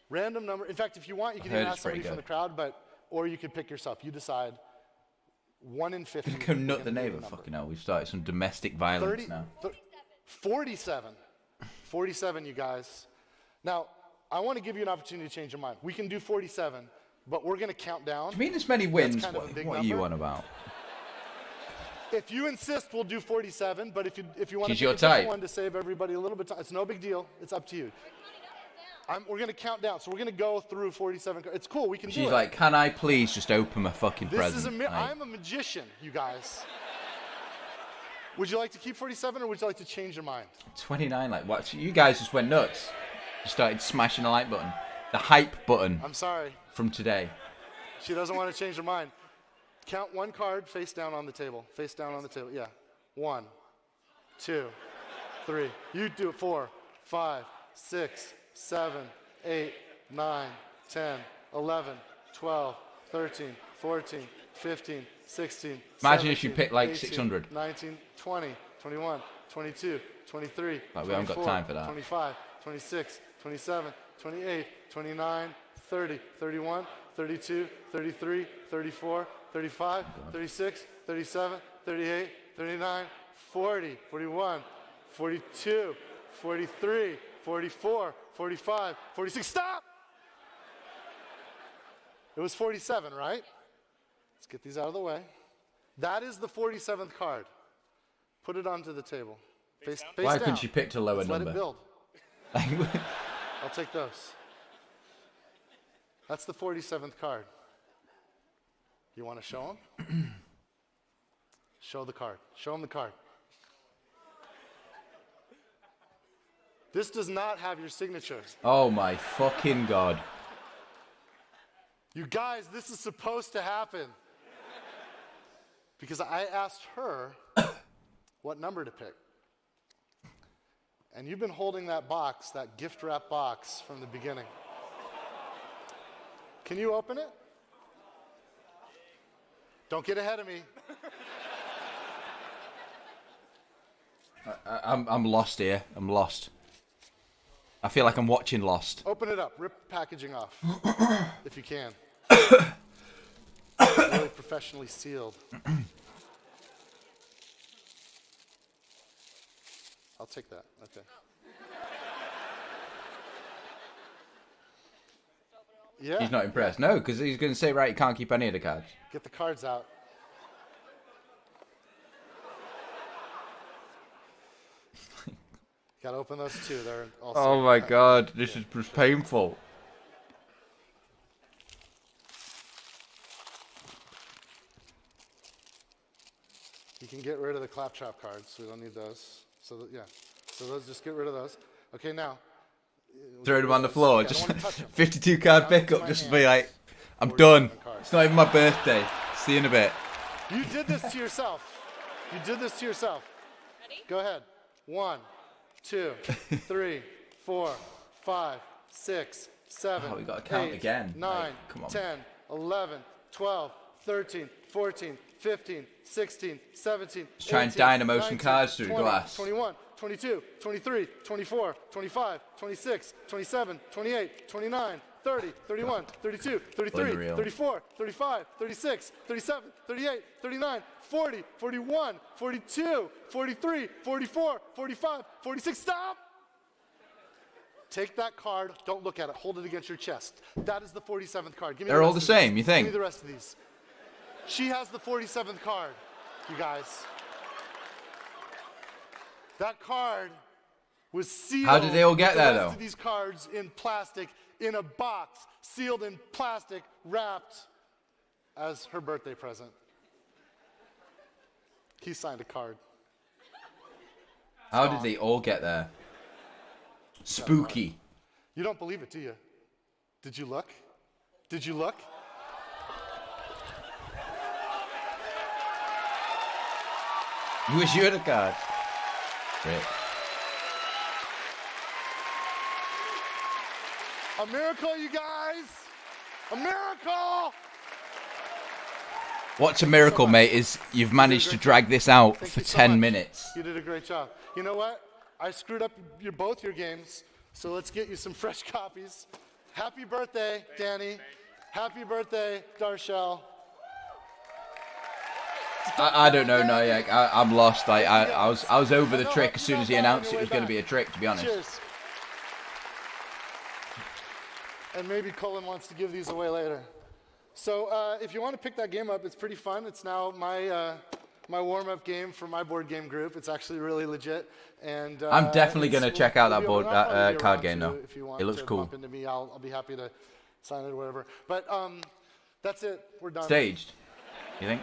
Random number. In fact, if you want, you can I've heard even it's ask somebody pretty from the good. crowd, or you could pick yourself. You decide. 1 in 50. Go we're nut gonna the do neighbor. number. Fucking hell, we've started some domestic violence 30, now. 47. 47, you guys. Now, I want to give you an opportunity to change your mind. We can do 47, but we're going to count down. Do you mean this many That's wins? kind of a big What are you number. on about? If you insist, we'll do 47, but if you want to She's pick your a different type. one to save everybody a little bit of time, it's no big deal. It's up to you. We're going to count down, so we're going to go through 47. It's cool, we can do it. She's like, can I please just open my fucking This present? is Like, I'm a magician, you guys. Would you like to keep 47, or would you like to change your mind? 29, like what? You guys just went nuts. You started smashing the like button. The hype button I'm sorry. from today. She doesn't want to change her mind. Count one card face down on the table. Face down on the table. Yeah. 1, 2, 3. You do it. 4, 5, 6, 7, 8, 9, 10, 11, 12, 13, 14, 15, 16. Imagine if you 17, picked like 18, 600. 19, 20, 21, 22, 23, Like, we haven't got 24, time for that. 25, 26, 27, 28, 29, 30, 31, 32, 33, 34, 35, 36, 37, 38, 39, 40, 41, 42, 43, 44, 45, 46. Stop! It was 47, right? Let's get these out of the way. That is the 47th card. Put it onto the table. Face Why down. couldn't she pick a lower Let's number? Let it build. I'll take those. That's the 47th card. You want to show him? Show the card. Show him the card. This does not have your signature. Oh my fucking god. You guys, this is supposed to happen. Because I asked her what number to pick. And you've been holding that box, that gift wrap box, from the beginning. Can you open it? Don't get ahead of me. I'm lost here. I'm lost. I feel like I'm watching Lost. Open it up. Rip packaging off, if you can. Really professionally sealed. I'll take that. Okay. Yeah. He's not impressed. No, because he's going to say, right, you can't keep any of the cards. Get the cards out. Gotta open those too. They're also. Oh my god, this is just painful. You can get rid of the claptrap cards. We don't need those. So yeah. So those, just get rid of those. Okay, now. Throw them on the floor. I don't Just wanna touch 'em. 52 card Down into pickup. my Just hands. be like, I'm 47 done. cards. It's not even my birthday. See you in a bit. You did this to yourself. You did this to yourself. Ready? Go ahead. 1, 2, 3, 4, 5, 6, 7. Oh, we gotta count 8, again. 9, Like, come on. 10, 11, 12, 13, 14, 15, 16, 17. Just try and 18, dynamo some 19, cards through the 20, glass. 21, 22, 23, 24, 25, 26, 27, 28, 29, 30, 31, 32, 33, Unreal. 34, 35, 36, 37, 38, 39, 40, 41, 42, 43, 44, 45, 46. Stop! Take that card. Don't look at it. Hold it against your chest. That is the 47th card. Give me They're the all rest the of these. same, you think? Give me the rest of these. She has the 47th card, you guys. That card was sealed. How did they all get with the there, rest though? of these cards in plastic, in a box, sealed in plastic, wrapped. as her birthday present. He signed a card. How did they all get there? Spooky. You don't believe it, do you? Did you look? Did you look? You wish you had a card. Great. A miracle, you guys! A miracle! What's a miracle, mate, is you've managed to drag this out for 10 minutes. You did a great job. You know what? I screwed up both your games, so let's get you some fresh copies. Happy birthday, Danny. Happy birthday, Darshell. I don't know, Nyack. I'm lost. I was over the trick as soon as he announced it was going to be a trick, to be honest. Cheers. And maybe Cullen wants to give these away later. So if you want to pick that game up, it's pretty fun. It's now my warm-up game for my board game group. It's actually really legit. And I'm definitely going to check out that that card game, though. If you want It looks to cool. bump into me, I'll be happy to sign it or whatever. But that's it. We're done. Staged, you think?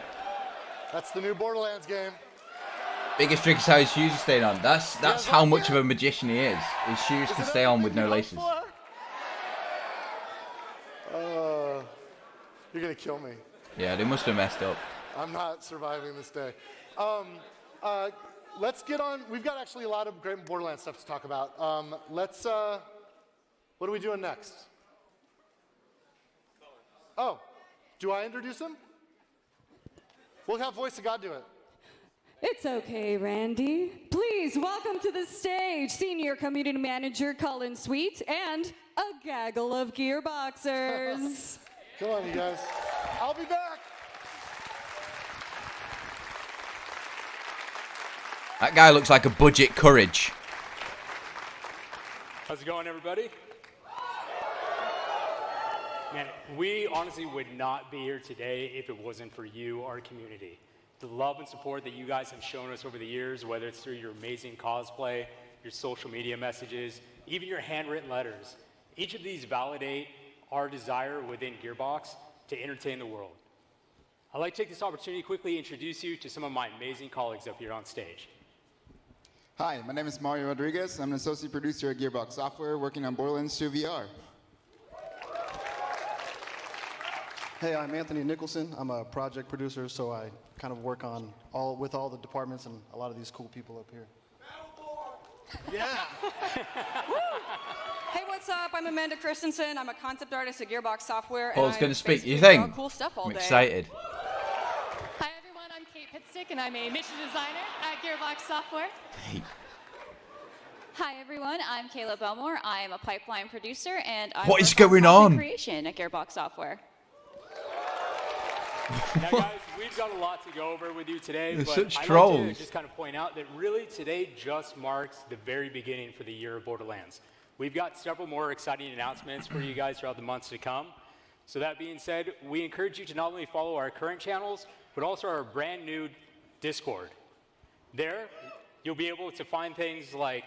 That's the new Borderlands game. Biggest trick is how his shoes are staying on. That's how much of a magician he is. His shoes can stay on with no laces. You're going to kill me. Yeah, they must have messed up. I'm not surviving this day. Let's get on. We've got actually a lot of great Borderlands stuff to talk about. What are we doing next? Oh, do I introduce him? We'll have Voice of God do it. It's okay, Randy. Please welcome to the stage Senior Community Manager Cullen Sweet and a gaggle of gearboxers. Come on, you guys. I'll be back. That guy looks like a budget Courage. How's it going, everybody? Man, we honestly would not be here today if it wasn't for you, our community. The love and support that you guys have shown us over the years, whether it's through your amazing cosplay, your social media messages, even your handwritten letters. Each of these validate our desire within Gearbox to entertain the world. I'd like to take this opportunity to quickly introduce you to some of my amazing colleagues up here on stage. Hi, my name is Mario Rodriguez. I'm an associate producer at Gearbox Software working on Borderlands 2 VR. Hey, I'm Anthony Nicholson. I'm a project producer, so I kind of work on with all the departments and a lot of these cool people up here. Yeah. Hey, what's up? I'm Amanda Christensen. I'm a concept artist at Gearbox Software. Paul's going to speak. basically You draw think? Cool stuff all I'm day. excited. Hi everyone, I'm Kate Pitstick and I'm a mission designer at Gearbox Software. Hi everyone, I'm Kayla Belmore. I am a pipeline producer and I What is work going content on? creation at Gearbox Software. Now, guys, we've got a lot to go over with you today, They're but such I'd like trolls. to just kind of point out that really today just marks the very beginning for the year of Borderlands. We've got several more exciting announcements for you guys throughout the months to come. So that being said, we encourage you to not only follow our current channels, but also our brand new Discord. There, you'll be able to find things like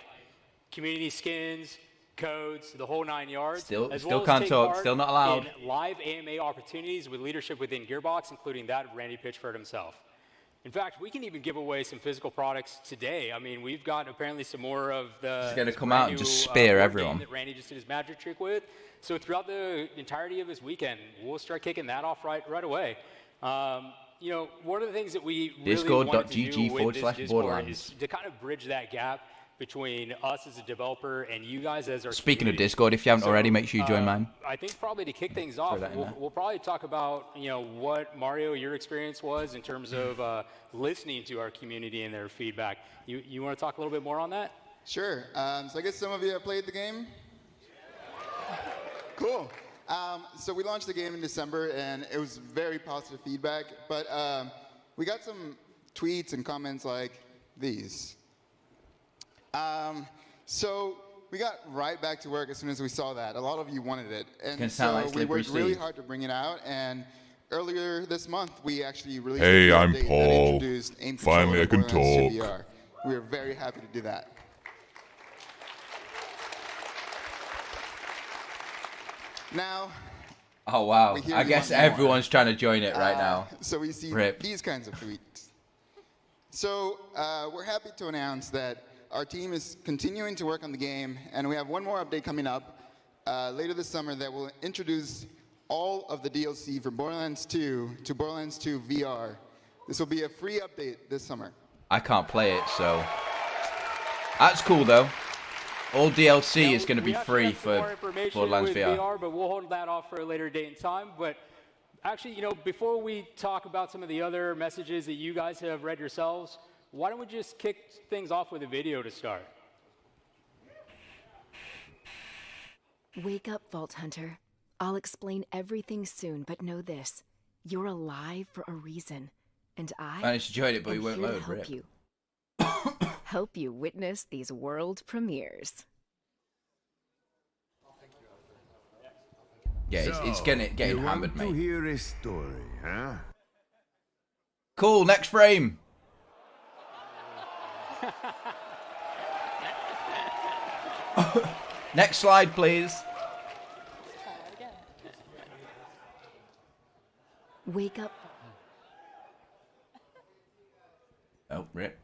community skins, codes, the whole 9 yards. Still as well as can't take talk, part still not allowed. in live AMA opportunities with leadership within Gearbox, including that of Randy Pitchford himself. In fact, we can even give away some physical products today. I mean, we've got apparently some more of the. He's gonna this come brand out and new, just spear board everyone. game that Randy just did his magic trick with. So throughout the entirety of this weekend, we'll start kicking that off right away. You know, one of the things that we really wanted to do with this Discord Borderlands. is to kind of bridge that gap between us as a developer and you guys as our Speaking of community. Discord, if you haven't So, already, make sure you join mine. I think probably to kick things off, that in there. we'll probably talk about, you know, what, Mario, your experience was in terms of listening to our community and their feedback. You want to talk a little bit more on that? Sure. So I guess some of you have played the game? Cool. So we launched the game in December, and it was very positive feedback. But we got some tweets and comments like these. So we got right back to work as soon as we saw that. A lot of you wanted it. Gonna And sound so like we Slippery worked really Steve. hard to bring it out. And earlier this month, we actually released Hey, a I'm update that Paul. introduced aim control Finally, I to can Borderlands 2 talk. VR. We are very happy to do that. Now, Oh, wow. We hear I you guess want more. everyone's trying to join it right now. So we see Rip. these kinds of tweets. So we're happy to announce that our team is continuing to work on the game, and we have one more update coming up later this summer that will introduce all of the DLC from Borderlands 2 to Borderlands 2 VR. This will be a free update this summer. I can't play it, so... That's cool, though. All DLC is going to be free for Borderlands VR. But we'll hold that off for a later date and time. But actually, before we talk about some of the other messages that you guys have read yourselves, why don't we just kick things off with a video to start? Wake up, Vault Hunter. I'll explain everything soon, but know this. You're alive for a reason, and I managed to join it, but we am won't here to load, help Rip. you. Help you witness these world premieres. Yeah, it's getting hammered, mate. You want to hear a story, huh? Cool, next frame. Next slide, please. Wake up. Oh, Rip.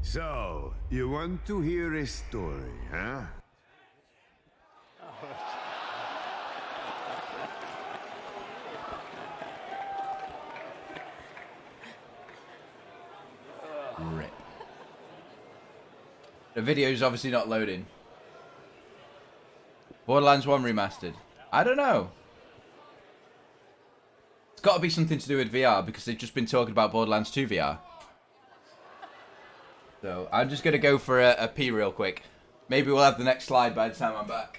So, you want to hear a story, huh? Rip. The video's obviously not loading. Borderlands 1 remastered. I don't know. It's got to be something to do with VR because they've just been talking about Borderlands 2 VR. So I'm just going to go for a pee real quick. Maybe we'll have the next slide by the time I'm back.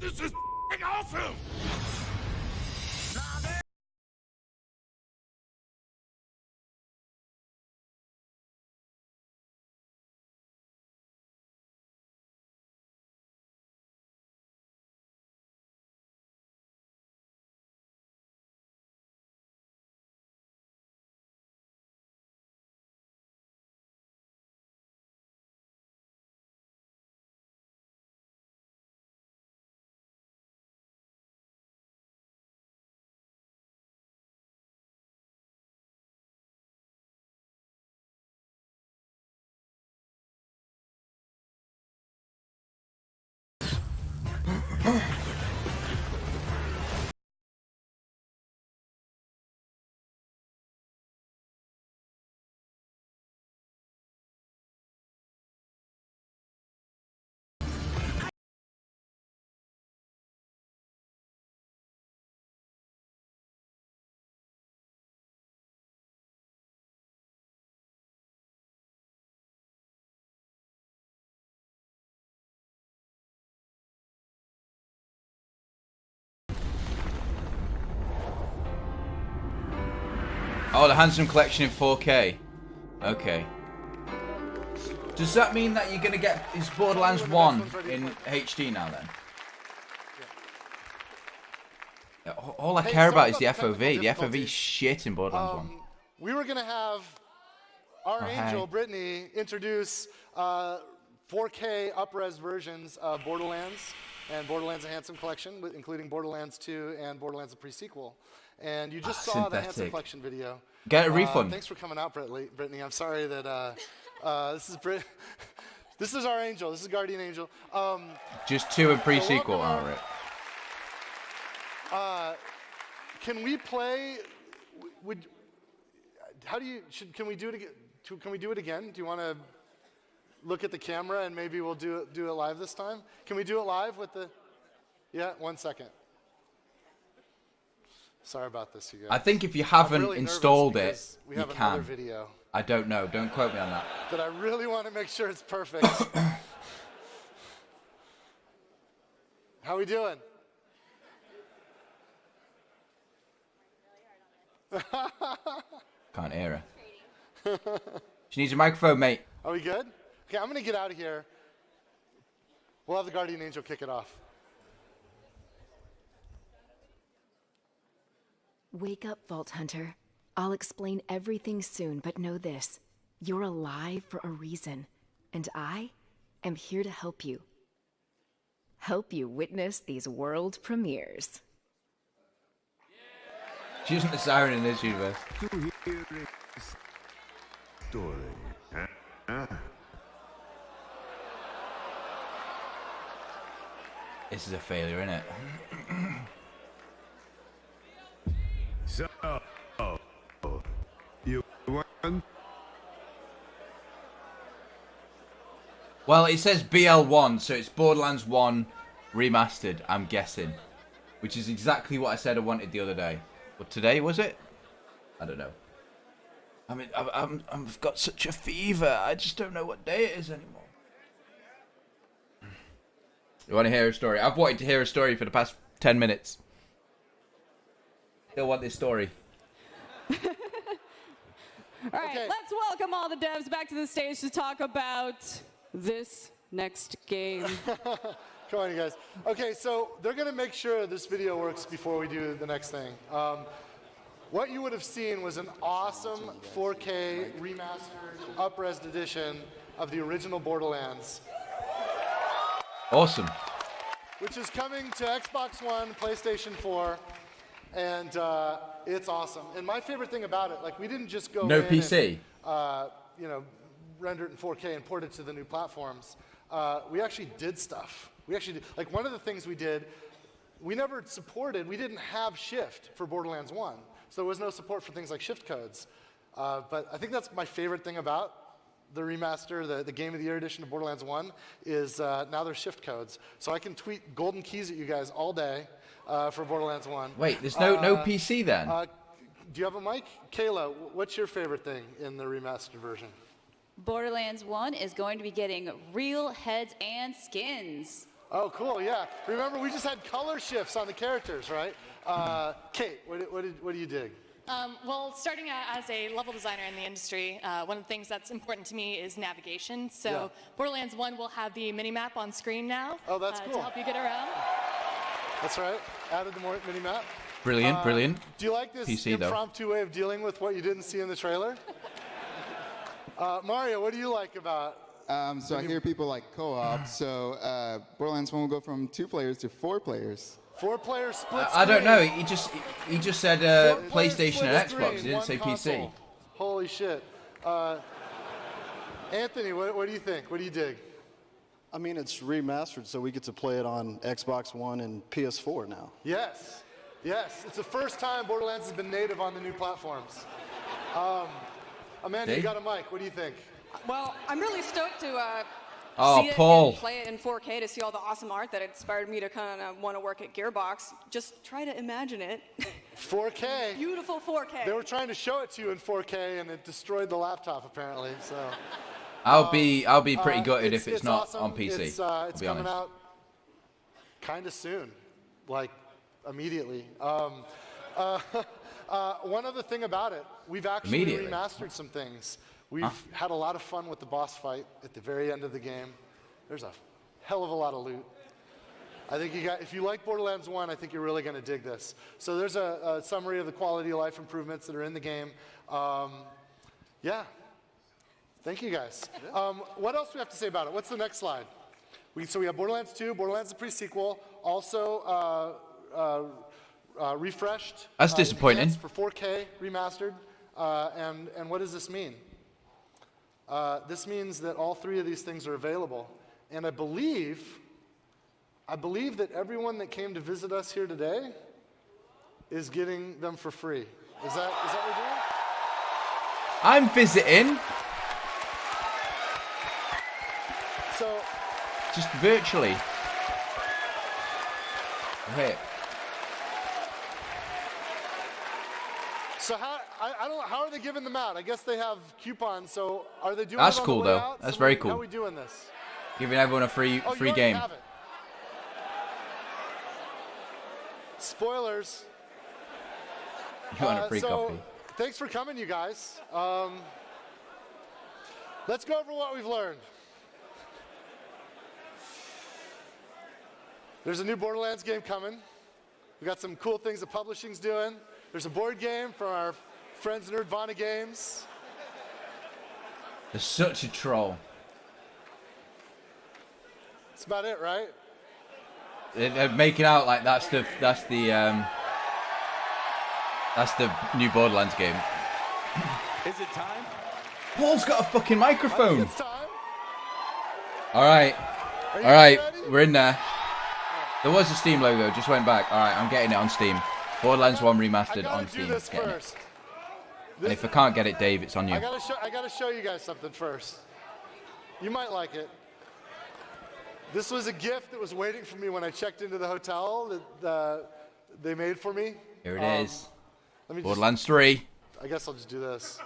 This is awesome! Oh, the Handsome Collection in 4K. Okay. Does that mean that you're going to get is Borderlands 1 in HD now then? Yeah, all I care about is the FOV. The FOV's shit in Borderlands 1. We were going to have our angel, Brittany, introduce 4K up-res versions of Borderlands and Borderlands: The Handsome Collection, including Borderlands 2 and Borderlands: The Pre-Sequel. And you just saw the Handsome Collection video. Get a refund. Thanks for coming out, Brittany. I'm sorry that this is our angel. This is Guardian Angel. Just 2 and Pre-Sequel. All right. Can we play? Can we do it again? Can we do it again? Do you want to look at the camera and maybe we'll do it live this time? Can we do it live with the? Yeah, 1 second. Sorry about this, you guys. I think if you haven't really installed it, we you have can. another video I don't know. Don't quote me on that. that I really want to make sure it's perfect. How we doing? Can't hear her. She needs a microphone, mate. Are we good? Okay, I'm going to get out of here. We'll have the Guardian Angel kick it off. Wake up, Vault Hunter. I'll explain everything soon, but know this. You're alive for a reason, and I am here to help you. Help you witness these world premieres. She isn't the siren in this universe. To hear a story, huh? This is a failure, isn't it? So, you want? Well, it says BL1, so it's Borderlands 1 remastered, I'm guessing. Which is exactly what I said I wanted the other day. But today, was it? I don't know. I mean, I've got such a fever, I just don't know what day it is anymore. You want to hear a story? I've wanted to hear a story for the past 10 minutes. Still want this story. All right, let's welcome all the devs back to the stage to talk about this next game. Come on, you guys. Okay, so they're going to make sure this video works before we do the next thing. What you would have seen was an awesome 4K remastered, up-res edition of the original Borderlands. Awesome. Which is coming to Xbox One, PlayStation 4, and it's awesome. And my favorite thing about it, like we didn't just go No in PC. and, you know, render it in 4K and port it to the new platforms. We actually did stuff. We actually did, like one of the things we did, we never supported, we didn't have shift for Borderlands 1. So there was no support for things like shift codes. But I think that's my favorite thing about the remaster, the Game of the Year edition of Borderlands 1, is now there's shift codes. So I can tweet golden keys at you guys all day for Borderlands 1. Wait, there's no PC then? Do you have a mic? Kayla, what's your favorite thing in the remastered version? Borderlands 1 is going to be getting real heads and skins. Oh, cool, yeah. Remember, we just had color shifts on the characters, right? Kate, what do you dig? Well, starting as a level designer in the industry, one of the things that's important to me is navigation. So Yeah. Borderlands 1 will have the mini-map on screen now. Oh, that's cool. To help you get around. That's right. Added the more mini-map. Brilliant, brilliant. Do you like this PC, though. impromptu way of dealing with what you didn't see in the trailer? Mario, what do you like about... So I hear people like co-op. So Borderlands 1 will go from 2 players to 4 players. 4-player split I don't screen. know. He just said PlayStation and Xbox. He didn't say PC. Holy shit. Anthony, what do you think? What do you dig? I mean, it's remastered, so we get to play it on Xbox One and PS4 now. Yes. Yes. It's the first time Borderlands has been native on the new platforms. Amanda, you got a mic. What do you think? Well, I'm really stoked to Oh, see it Paul. and play it in 4K to see all the awesome art that inspired me to kind of want to work at Gearbox. Just try to imagine it. 4K. Beautiful 4K. They were trying to show it to you in 4K, and it destroyed the laptop, apparently. So. I'll be pretty gutted if it's not awesome. on PC. It's I'll be coming honest. out kind of soon, like immediately. One other thing about it, we've actually remastered some things. We've had a lot of fun with the boss fight at the very end of the game. There's a hell of a lot of loot. I think if you like Borderlands 1, I think you're really going to dig this. So there's a summary of the quality of life improvements that are in the game. Yeah. Thank you, guys. What else do we have to say about it? What's the next slide? So we have Borderlands 2, Borderlands the pre-sequel, also refreshed. That's disappointing. For 4K remastered. And what does this mean? This means that all 3 of these things are available. And I believe that everyone that came to visit us here today is getting them for free. Is that what we're doing? I'm visiting. So. Just virtually. Okay. So I don't know, how are they giving them out? I guess they have coupons. So are they doing That's it on cool, the way though. out? That's So very How cool. are we doing this? Giving everyone a free You already game. have it. Spoilers. You want a free copy? Thanks for coming, you guys. Let's go over what we've learned. There's a new Borderlands game coming. We got some cool things the publishing's doing. There's a board game from our friends at Nerdvana Games. They're such a troll. That's about it, right? They're making out like that's the new Borderlands game. Is it time? Paul's got a fucking microphone. It's time. All right, we're in there. There was a Steam logo, just went back. All right, I'm getting it on Steam. Borderlands 1 remastered on Steam. Do this Getting first. it. And if I can't get it, Dave, it's on you. I gotta show you guys something first. You might like it. This was a gift that was waiting for me when I checked into the hotel that they made for me. Here it is. Borderlands 3. I guess I'll just do this.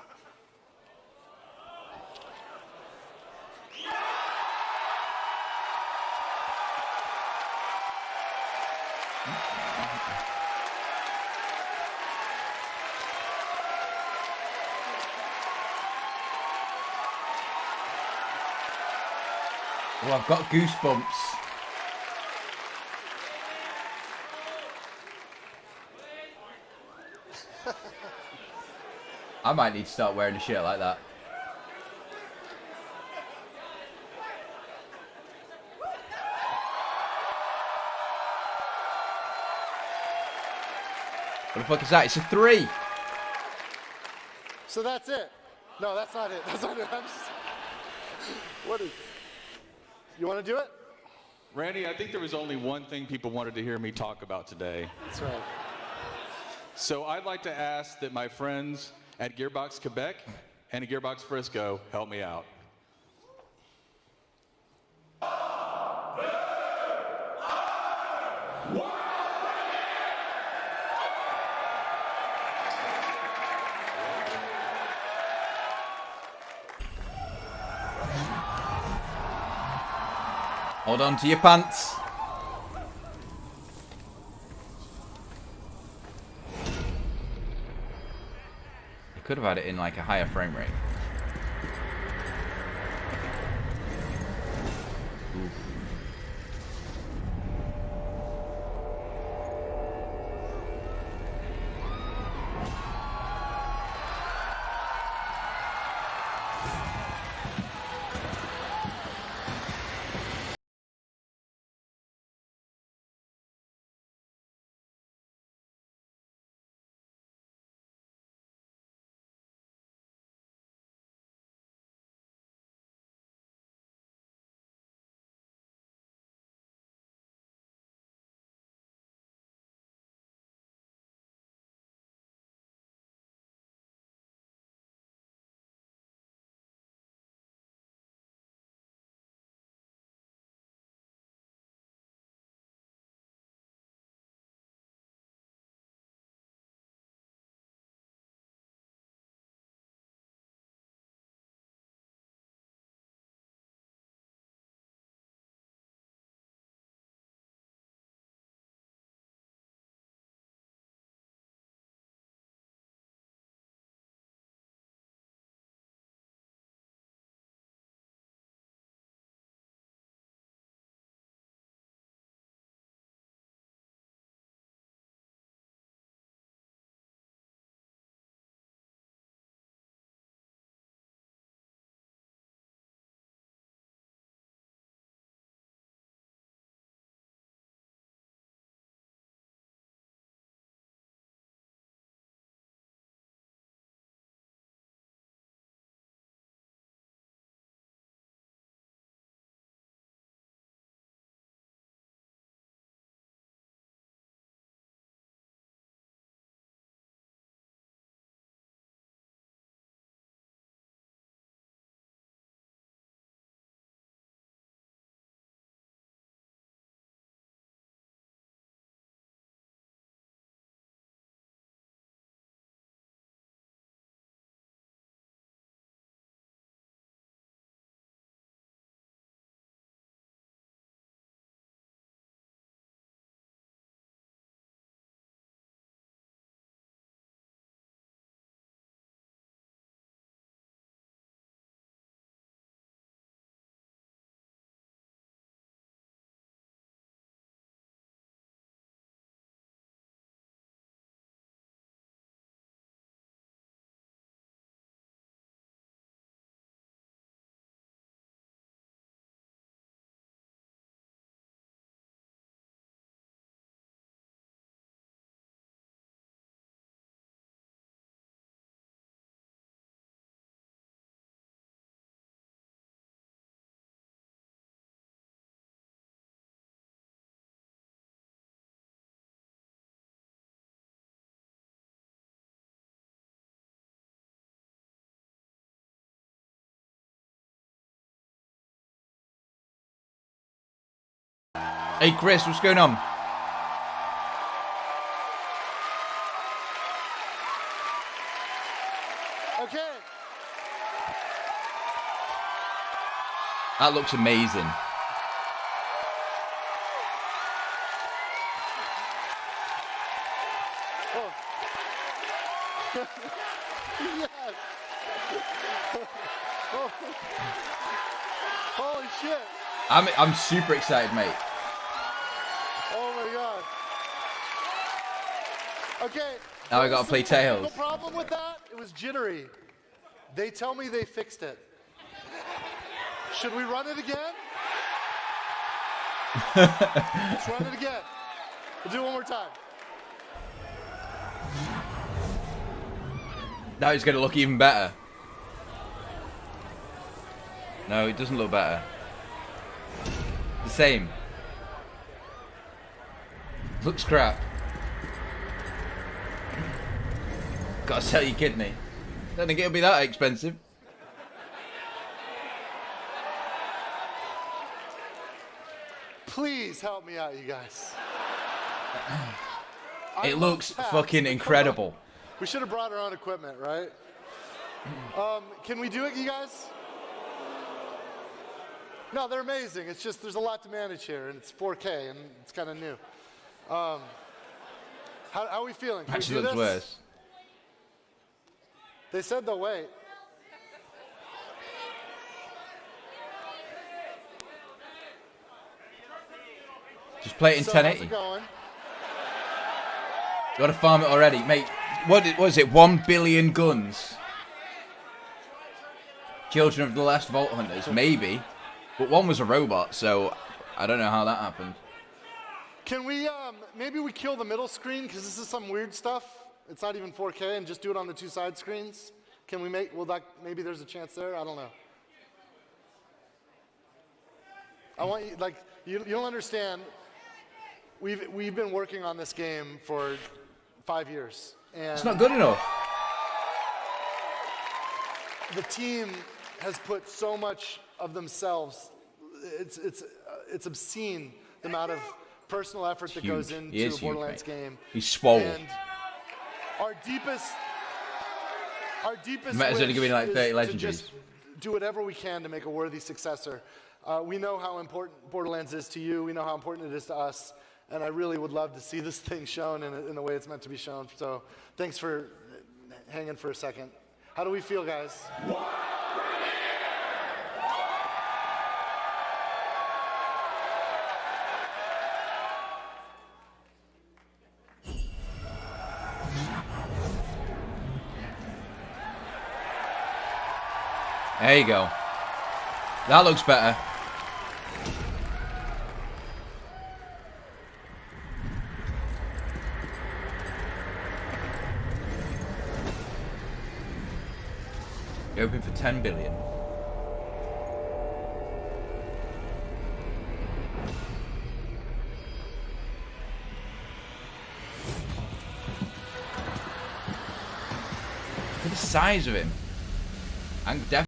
Oh, I've got goosebumps. I might need to start wearing a shirt like that. What the fuck is that? It's a 3. So that's it. No, that's not it. That's not it. What is? You want to do it? Randy, I think there was only one thing people wanted to hear me talk about today. That's right. So I'd like to ask that my friends at Gearbox Quebec and at Gearbox Frisco help me out. Hold on to your pants. They could have had it in like a higher frame rate. Oof. Hey, Chris, what's going on? Okay. That looks amazing. Oh. Yes. Oh. Holy shit. I'm super excited, mate. Oh my god. Okay. Now I gotta play Tails. The problem with that, it was jittery. They tell me they fixed it. Should we run it again? Let's run it again. We'll do it one more time. Now it's gonna look even better. No, it doesn't look better. The same. Looks crap. Gotta sell your kidney. Don't think it'll be that expensive. Please help me out, you guys. It looks fucking incredible. We should have brought our own equipment, right? Can we do it, you guys? No, they're amazing. It's just there's a lot to manage here, and it's 4K, and it's kind of new. How are we feeling? Can Actually we do looks this? worse. They said they'll wait. Just play it in So 1080. how's it going? You gotta farm it already, mate. What was it? 1 billion guns. Children of the Last Vault Hunters, maybe. But one was a robot, so I don't know how that happened. Can we, maybe we kill the middle screen, because this is some weird stuff. It's not even 4K, and just do it on the two side screens? Can we make, maybe there's a chance there? I don't know. I want you, like, you don't understand. We've been working on this game for 5 years. And It's not good enough. the team has put so much of themselves. It's obscene the amount of personal effort that goes He into is a huge, Borderlands mate. game. He's swole. And our deepest Might as well wish give me like 30 is to legendaries. just do whatever we can to make a worthy successor. We know how important Borderlands is to you. We know how important it is to us. And I really would love to see this thing shown in the way it's meant to be shown. So thanks for hanging for a second. How do we feel, guys? There you go. That looks better. You're hoping for 10 billion. Look at the size of him. I'm definitely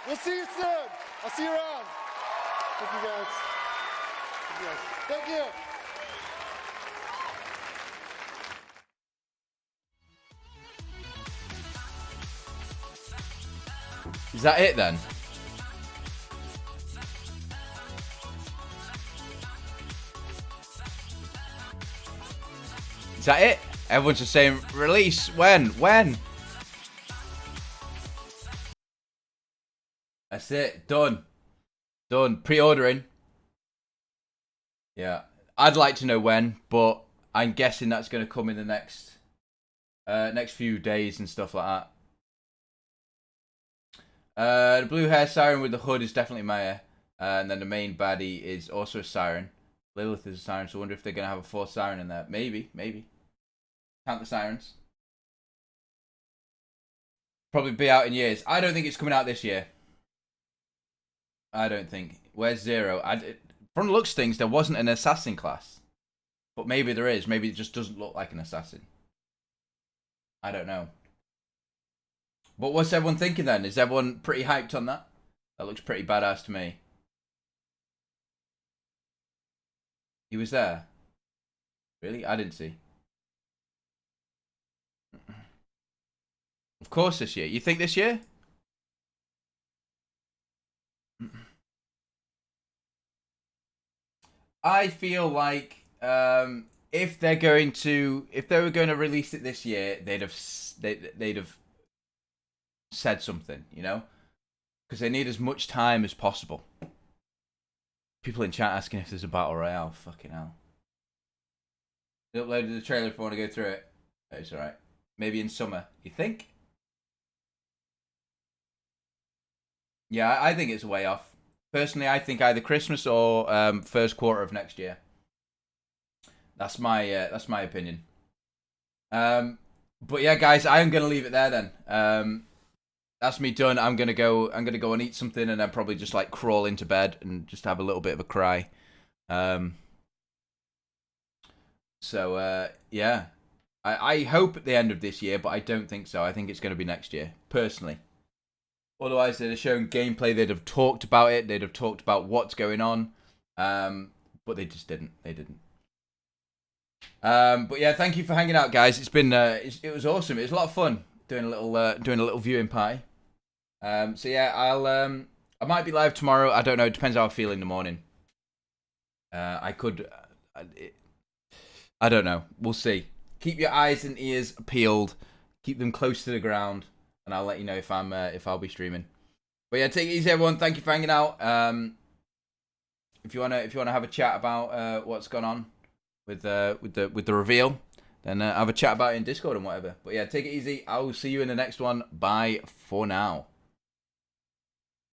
We'll see you soon. I'll see you around. Thank you guys. Thank you. Is that it then? Is that it? Everyone's just saying release. When? That's it. Done. Pre-ordering. Yeah. I'd like to know when, but I'm guessing that's going to come in the next few days and stuff like that. The blue hair siren with the hood is definitely Maya. And then the main baddie is also a siren. Lilith is a siren, so I wonder if they're going to have a fourth siren in there. Maybe. Count the sirens. Probably be out in years. I don't think it's coming out this year. I don't think. Where's Zero? From the looks of things, there wasn't an assassin class. But maybe there is. Maybe it just doesn't look like an assassin. I don't know. But what's everyone thinking then? Is everyone pretty hyped on that? That looks pretty badass to me. He was there? Really? I didn't see. Of course this year. You think this year? I feel like if they were going to release it this year, they'd have said something, you know, because they need as much time as possible. People in chat asking if there's a battle royale. Fucking hell. They uploaded the trailer if you want to go through it. It's alright. Maybe in summer. You think? Yeah, I think it's a way off. Personally, I think either Christmas or first quarter of next year. That's my opinion. But yeah, guys, I'm gonna leave it there then. That's me done. I'm gonna go and eat something, and then probably just like crawl into bed and just have a little bit of a cry. Yeah, I hope at the end of this year, but I don't think so. I think it's gonna be next year, personally. Otherwise, they'd have shown gameplay. They'd have talked about it. They'd have talked about what's going on. But they just didn't. They didn't. But yeah, thank you for hanging out, guys. It's been it was awesome. It was a lot of fun doing a little viewing party. So yeah, I might be live tomorrow. I don't know. It depends how I feel in the morning. I don't know. We'll see. Keep your eyes and ears peeled. Keep them close to the ground, and I'll let you know if I'll be streaming. But yeah, take it easy, everyone. Thank you for hanging out. If you wanna have a chat about what's gone on with the reveal, then have a chat about it in Discord and whatever. But yeah, take it easy. I will see you in the next one. Bye for now.